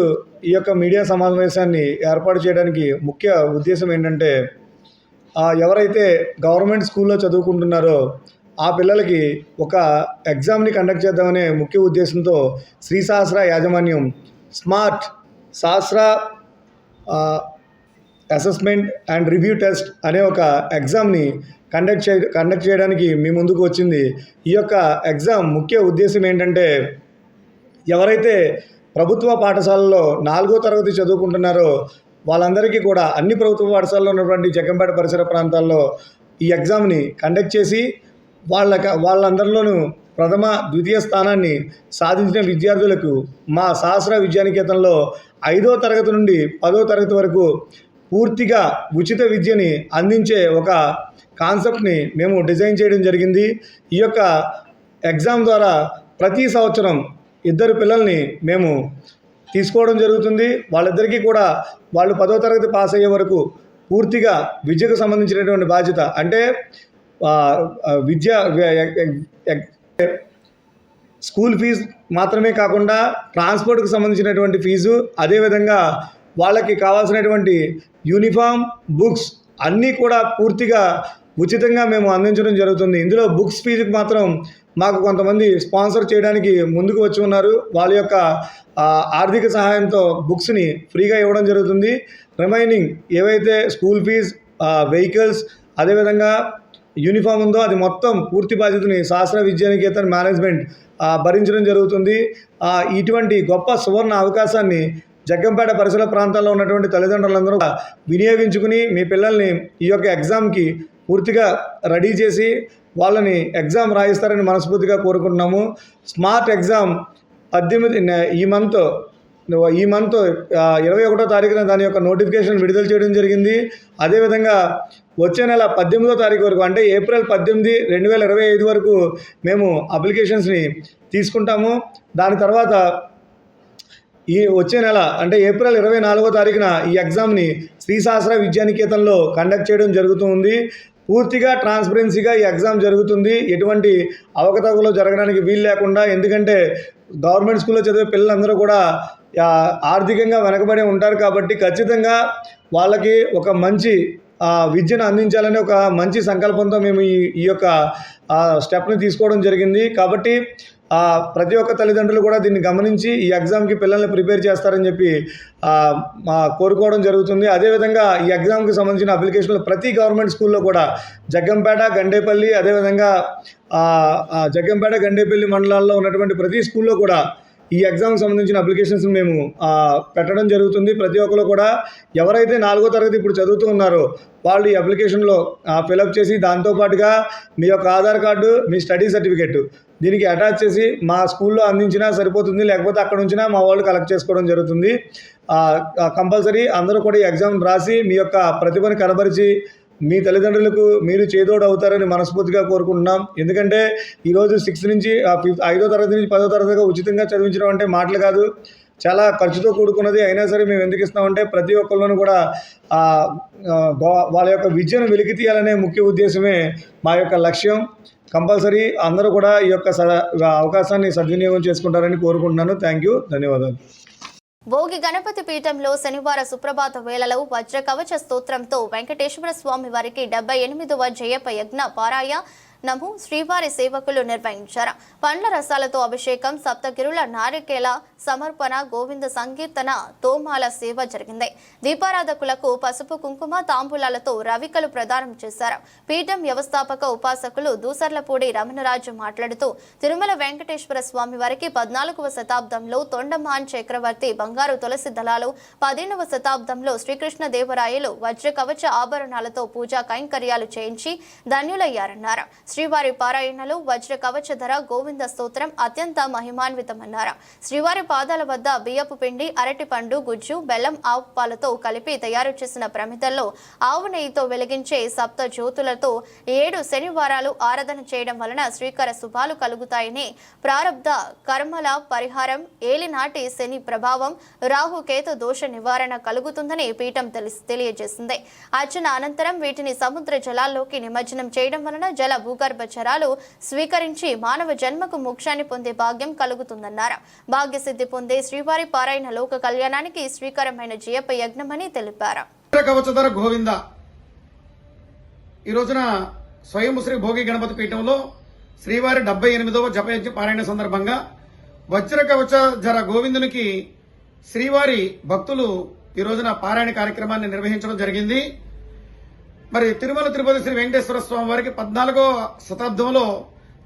ఈ యొక్క మీడియా సమావేశాన్ని ఏర్పాటు చేయడానికి ముఖ్య ఉద్దేశం ఏంటంటే, ఎవరైతే గవర్నమెంట్ స్కూల్లో చదువుకుంటున్నారో ఆ పిల్లలకి ఒక ఎగ్జామ్ని కండక్ట్ చేద్దామనే ముఖ్య ఉద్దేశంతో శ్రీ సహస్ర యాజమాన్యం smart Sahasra assessment and review test అనే ఒక ఎగ్జామ్ని కండక్ట్ చేయడానికి మీ ముందుకు వచ్చింది. ఈ యొక్క ఎగ్జామ్ ముఖ్య ఉద్దేశం ఏంటంటే, ఎవరైతే ప్రభుత్వ పాఠశాలలో 4వ తరగతి చదువుకుంటున్నారో వాళ్ళందరికీ కూడా అన్ని ప్రభుత్వ పాఠశాలలో ఉన్నటువంటి జగ్గంపేట పరిసర ప్రాంతాల్లో ఈ ఎగ్జామ్ని కండక్ట్ చేసి వాళ్ళందరిలోనూ ప్రథమ ద్వితీయ స్థానాన్ని సాధించిన విద్యార్థులకు మా సహస్ర విద్యానికేతన్లో 5వ తరగతి నుండి 10వ తరగతి వరకు పూర్తిగా ఉచిత విద్యని అందించే ఒక కాన్సెప్ట్ని మేము డిజైన్ చేయడం జరిగింది. ఈ యొక్క ఎగ్జామ్ ద్వారా ప్రతి సంవత్సరం 2 పిల్లల్ని మేము తీసుకోవడం జరుగుతుంది. వాళ్ళిద్దరికీ కూడా వాళ్ళు 10వ తరగతి పాస్ అయ్యే వరకు పూర్తిగా విద్యకు సంబంధించినటువంటి బాధ్యత, అంటే స్కూల్ ఫీజు మాత్రమే కాకుండా ట్రాన్స్పోర్ట్కి సంబంధించినటువంటి ఫీజు, అదేవిధంగా వాళ్ళకి కావాల్సినటువంటి యూనిఫామ్, బుక్స్ అన్నీ కూడా పూర్తిగా ఉచితంగా మేము అందించడం జరుగుతుంది. ఇందులో బుక్స్ ఫీజుకి మాత్రం మాకు కొంతమంది స్పాన్సర్ చేయడానికి ముందుకు వచ్చి ఉన్నారు. వాళ్ళ యొక్క ఆర్థిక సహాయంతో బుక్స్ని ఫ్రీగా ఇవ్వడం జరుగుతుంది. రిమైనింగ్ ఏవైతే స్కూల్ ఫీజ్, వెహికల్స్, అదేవిధంగా యూనిఫామ్ ఉందో అది మొత్తం పూర్తి బాధ్యతని సహస్ర విద్యానికేతన్ మేనేజ్మెంట్ భరించడం జరుగుతుంది. ఇటువంటి గొప్ప సువర్ణ అవకాశాన్ని జగ్గంపేట పరిసర ప్రాంతాల్లో ఉన్నటువంటి తల్లిదండ్రులందరూ వినియోగించుకుని మీ పిల్లల్ని ఈ యొక్క ఎగ్జామ్కి పూర్తిగా రెడీ చేసి వాళ్ళని ఎగ్జామ్ రాయిస్తారని మనస్ఫూర్తిగా కోరుకుంటున్నాము. స్మార్ట్ ఎగ్జామ్ 18 ఈ మంత్ 21వ తారీఖున దాని యొక్క నోటిఫికేషన్ విడుదల చేయడం జరిగింది. అదేవిధంగా వచ్చే నెల 18వ తారీఖు వరకు, అంటే ఏప్రిల్ 18, 2025 వరకు మేము అప్లికేషన్స్ని తీసుకుంటాము. దాని తర్వాత ఈ వచ్చే నెల అంటే ఏప్రిల్ 24వ తారీఖున ఈ ఎగ్జామ్ని శ్రీ సహస్ర విద్యానికేతన్లో కండక్ట్ చేయడం జరుగుతుంది. పూర్తిగా ట్రాన్స్పరెన్సీగా ఈ ఎగ్జామ్ జరుగుతుంది. ఎటువంటి అవకతవకలు జరగడానికి వీలు లేకుండా, ఎందుకంటే గవర్నమెంట్ స్కూల్లో చదివే పిల్లలందరూ కూడా ఆర్థికంగా వెనకబడి ఉంటారు కాబట్టి ఖచ్చితంగా వాళ్ళకి ఒక మంచి విద్యను అందించాలనే ఒక మంచి సంకల్పంతో మేము ఈ యొక్క స్టెప్ని తీసుకోవడం జరిగింది. కాబట్టి ప్రతి ఒక్క తల్లిదండ్రులు కూడా దీన్ని గమనించి ఈ ఎగ్జామ్కి పిల్లల్ని ప్రిపేర్ చేస్తారని చెప్పి కోరుకోవడం జరుగుతుంది. అదేవిధంగా ఈ ఎగ్జామ్కి సంబంధించిన అప్లికేషన్లు ప్రతి గవర్నమెంట్ స్కూల్లో కూడా జగ్గంపేట, గండేపల్లి, అదేవిధంగా జగ్గంపేట, గండేపల్లి మండలాల్లో ఉన్నటువంటి ప్రతి స్కూల్లో కూడా ఈ ఎగ్జామ్కి సంబంధించిన అప్లికేషన్స్ మేము పెట్టడం జరుగుతుంది. ప్రతి ఒక్కరు కూడా ఎవరైతే 4వ తరగతి ఇప్పుడు చదువుతూ ఉన్నారో వాళ్ళు ఈ అప్లికేషన్లో ఫిలప్ చేసి దాంతోపాటుగా మీ యొక్క ఆధార్ కార్డు, మీ స్టడీ సర్టిఫికెట్ దీనికి అటాచ్ చేసి మా స్కూల్లో అందించినా సరిపోతుంది, లేకపోతే అక్కడ నుంచినా మా వాళ్ళు కలెక్ట్ చేసుకోవడం జరుగుతుంది. కంపల్సరీ అందరూ కూడా ఈ ఎగ్జామ్ రాసి మీ యొక్క ప్రతిభను కనబరిచి మీ తల్లిదండ్రులకు మీరు చేదోడు అవుతారని మనస్ఫూర్తిగా కోరుకుంటున్నాం. ఎందుకంటే ఈరోజు 6 నుంచి 5వ తరగతి నుంచి 10వ తరగతిగా ఉచితంగా చదివించడం అంటే మాటలు కాదు, చాలా ఖర్చుతో కూడుకున్నది. అయినా సరే మేము ఎందుకు ఇస్తామంటే ప్రతి ఒక్కళ్ళను కూడా వాళ్ళ యొక్క విద్యను వెలికి తీయాలనే ముఖ్య ఉద్దేశమే మా యొక్క లక్ష్యం. కంపల్సరీ అందరూ కూడా ఈ యొక్క అవకాశాన్ని సద్వినియోగం చేసుకుంటారని కోరుకుంటున్నాను. థ్యాంక్ యూ, ధన్యవాదాలు. భోగి గణపతి పీఠంలో శనివార సుప్రభాత వేళలో వజ్ర కవచ స్తోత్రంతో వెంకటేశ్వర స్వామి వారికి 78వ జయప యజ్ఞ పారాయణము శ్రీవారి సేవకులు నిర్వహించారు. పండ్ల రసాలతో అభిషేకం, సప్తగిరుల నారికేల సమర్పణ, గోవింద సంకీర్తన, తోమాల సేవ జరిగింది. దీపారాధకులకు పసుపు కుంకుమ తాంబూలాలతో రవికలు ప్రదానం చేశారు. పీఠం వ్యవస్థాపక ఉపాసకులు దూసర్లపూడి రమణరాజు మాట్లాడుతూ తిరుమల వెంకటేశ్వర స్వామి వారికి 14వ శతాబ్దంలో తొండమాన్ చక్రవర్తి బంగారు తులసి దళాలు, 15వ శతాబ్దంలో శ్రీకృష్ణదేవరాయలు వజ్ర కవచ ఆభరణాలతో పూజా కైంకర్యాలు చేయించి ధన్యులయ్యారన్నారు. శ్రీవారి పారాయణలో వజ్ర కవచ ధర గోవింద స్తోత్రం అత్యంత మహిమాన్వితమన్నారు. శ్రీవారి పాదాల వద్ద బియ్యపు పిండి, అరటిపండు గుజ్జు, బెల్లం, ఆవు పాలతో కలిపి తయారు చేసిన ప్రమిదల్లో ఆవు నెయ్యితో వెలిగించే సప్త జ్యోతులతో 7 శనివారాలు ఆరాధన చేయడం వలన శ్రీకర శుభాలు కలుగుతాయని, ప్రారబ్ధ కర్మల పరిహారం, ఏలినాటి శని ప్రభావం, రాహుకేతు దోష నివారణ కలుగుతుందని పీఠం తెలియజేసింది. అర్చన అనంతరం వీటిని సముద్ర జలాల్లోకి నిమజ్జనం చేయడం వలన జల భూగర్భ జలాలు స్వీకరించి మానవ జన్మకు మోక్షాన్ని పొందే భాగ్యం కలుగుతుందన్నారు. భాగ్యసిద్ధి పొందే శ్రీవారి పారాయణ లోక కళ్యాణానికి శ్రీకరమైన జయప యజ్ఞమని తెలిపారు. కవచధర గోవింద ఈ రోజున స్వయం శ్రీ భోగి గణపతి పీఠంలో శ్రీవారి 78వ జపయజ్ఞ పారాయణ సందర్భంగా వజ్ర కవచ ధర గోవిందునికి శ్రీవారి భక్తులు ఈ రోజున పారాయణ కార్యక్రమాన్ని నిర్వహించడం జరిగింది. మరి తిరుమల తిరుపతి శ్రీ వెంకటేశ్వర స్వామి వారికి 14వ శతాబ్దంలో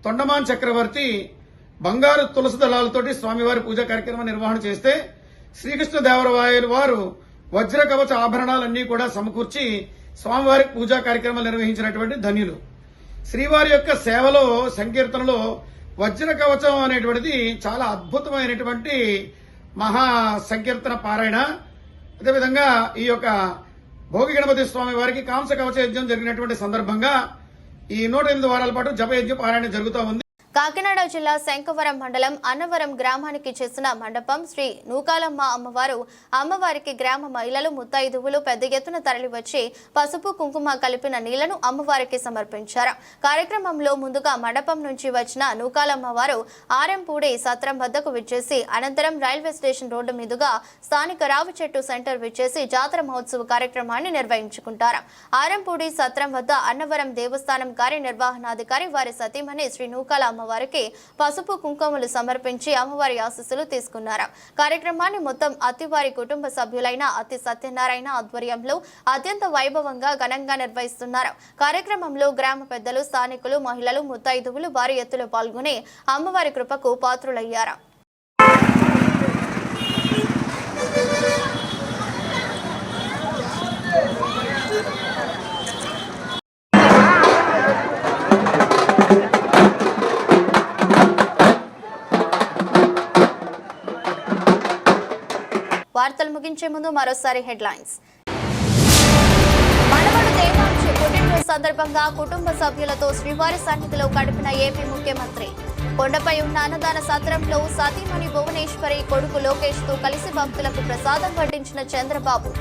తొండమాన్ చక్రవర్తి బంగారు తులసి దళాలతోటి స్వామివారి పూజా కార్యక్రమం నిర్వహణ చేస్తే శ్రీకృష్ణదేవరాయలు వారు వజ్ర కవచ ఆభరణాలన్నీ కూడా సమకూర్చి స్వామివారికి పూజా కార్యక్రమాలు నిర్వహించినటువంటి ధన్యులు. శ్రీవారి యొక్క సేవలో సంకీర్తనలో వజ్ర కవచం అనేటువంటిది చాలా అద్భుతమైనటువంటి మహా సంకీర్తన పారాయణ. అదేవిధంగా ఈ యొక్క భోగి గణపతి స్వామి వారికి కాంస కవచ యజ్ఞం జరిగినటువంటి సందర్భంగా ఈ 108 వారాల పాటు జపయజ్ఞ పారాయణ జరుగుతూ ఉంది. కాకినాడ జిల్లా శంఖవరం మండలం అన్నవరం గ్రామానికి చేసిన మండపం శ్రీ నూకాలమ్మ అమ్మవారు అమ్మవారికి గ్రామ మహిళలు ముత్తైదువులు పెద్ద ఎత్తున తరలివచ్చి పసుపు కుంకుమ కలిపిన నీళ్లను అమ్మవారికి సమర్పించారు. కార్యక్రమంలో ముందుగా మండపం నుంచి వచ్చిన నూకాలమ్మ వారు ఆరంపూడి సత్రం వద్దకు విచ్చేసి అనంతరం రైల్వే స్టేషన్ రోడ్డు మీదుగా స్థానిక రావి చెట్టు సెంటర్ విచ్చేసి జాతర మహోత్సవ కార్యక్రమాన్ని నిర్వహించుకుంటారు. ఆరంపూడి సత్రం వద్ద అన్నవరం దేవస్థానం కార్యనిర్వహణాధికారి వారి సతీమణి శ్రీ నూకాల వారికి పసుపు కుంకుమలు సమర్పించి అమ్మవారి ఆశీస్సులు తీసుకున్నారు. కార్యక్రమాన్ని మొత్తం అత్తివారి కుటుంబ సభ్యులైన అత్తి సత్యనారాయణ ఆధ్వర్యంలో అత్యంత వైభవంగా ఘనంగా నిర్వహిస్తున్నారు. కార్యక్రమంలో గ్రామ పెద్దలు, స్థానికులు, మహిళలు, ముత్తైదువులు భారీ ఎత్తులో పాల్గొని అమ్మవారి కృపకు పాత్రులయ్యారు. వార్తలు ముగించే ముందు మరోసారి హెడ్లైన్స్. మనవడు దేవాంశి పుట్టినరోజు సందర్భంగా కుటుంబ సభ్యులతో శ్రీవారి సన్నిధిలో గడిపిన ఏపీ ముఖ్యమంత్రి. కొండపై ఉన్న అన్నదాన సత్రంలో సతీమణి భువనేశ్వరి, కొడుకు లోకేష్ తో కలిసి భక్తులకు ప్రసాదం వడ్డించిన చంద్రబాబు.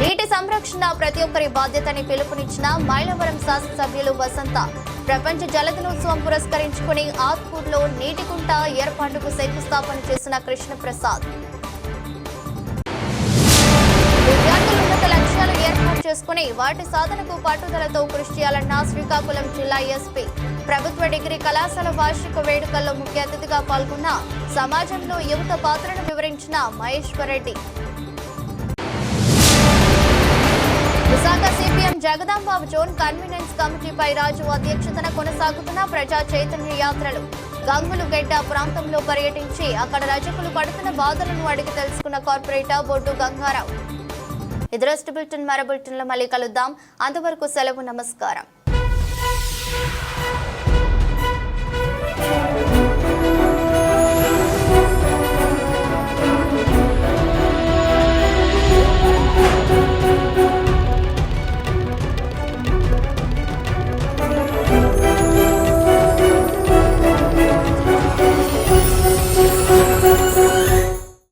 నీటి సంరక్షణ ప్రతి ఒక్కరి బాధ్యతని పిలుపునిచ్చిన మైలవరం శాసనసభ్యులు వసంత. ప్రపంచ జల దినోత్సవం పురస్కరించుకుని ఆత్కూర్లో నీటి కుంట ఏర్పాటుకు శంకుస్థాపన చేసిన కృష్ణప్రసాద్. విద్యార్థులు ఉన్నత లక్ష్యాలు ఏర్పాటు చేసుకుని వాటి సాధనకు పట్టుదలతో కృషి చేయాలన్న శ్రీకాకుళం జిల్లా ఎస్పీ. ప్రభుత్వ డిగ్రీ కళాశాల వార్షిక వేడుకల్లో ముఖ్య అతిథిగా పాల్గొన్న సమాజంలో యువత పాత్రను వివరించిన మహేశ్వర్ రెడ్డి. విశాఖ సిపిఎం జగదాంబాబు జోన్ కన్వీనెన్స్ కమిటీపై రాజు అధ్యక్షతన కొనసాగుతున్న ప్రజా చైతన్య యాత్రలు. గంగులుగెడ్డ ప్రాంతంలో పర్యటించి అక్కడ రజకులు పడుతున్న బాధలను అడిగి తెలుసుకున్న కార్పొరేటర్ బొడ్డు గంగారావు. ఇది రెస్ట్ బులెటిన్. మరో బులెటిన్లో మళ్ళీ కలుద్దాం. అంతవరకు సెలవు. నమస్కారం.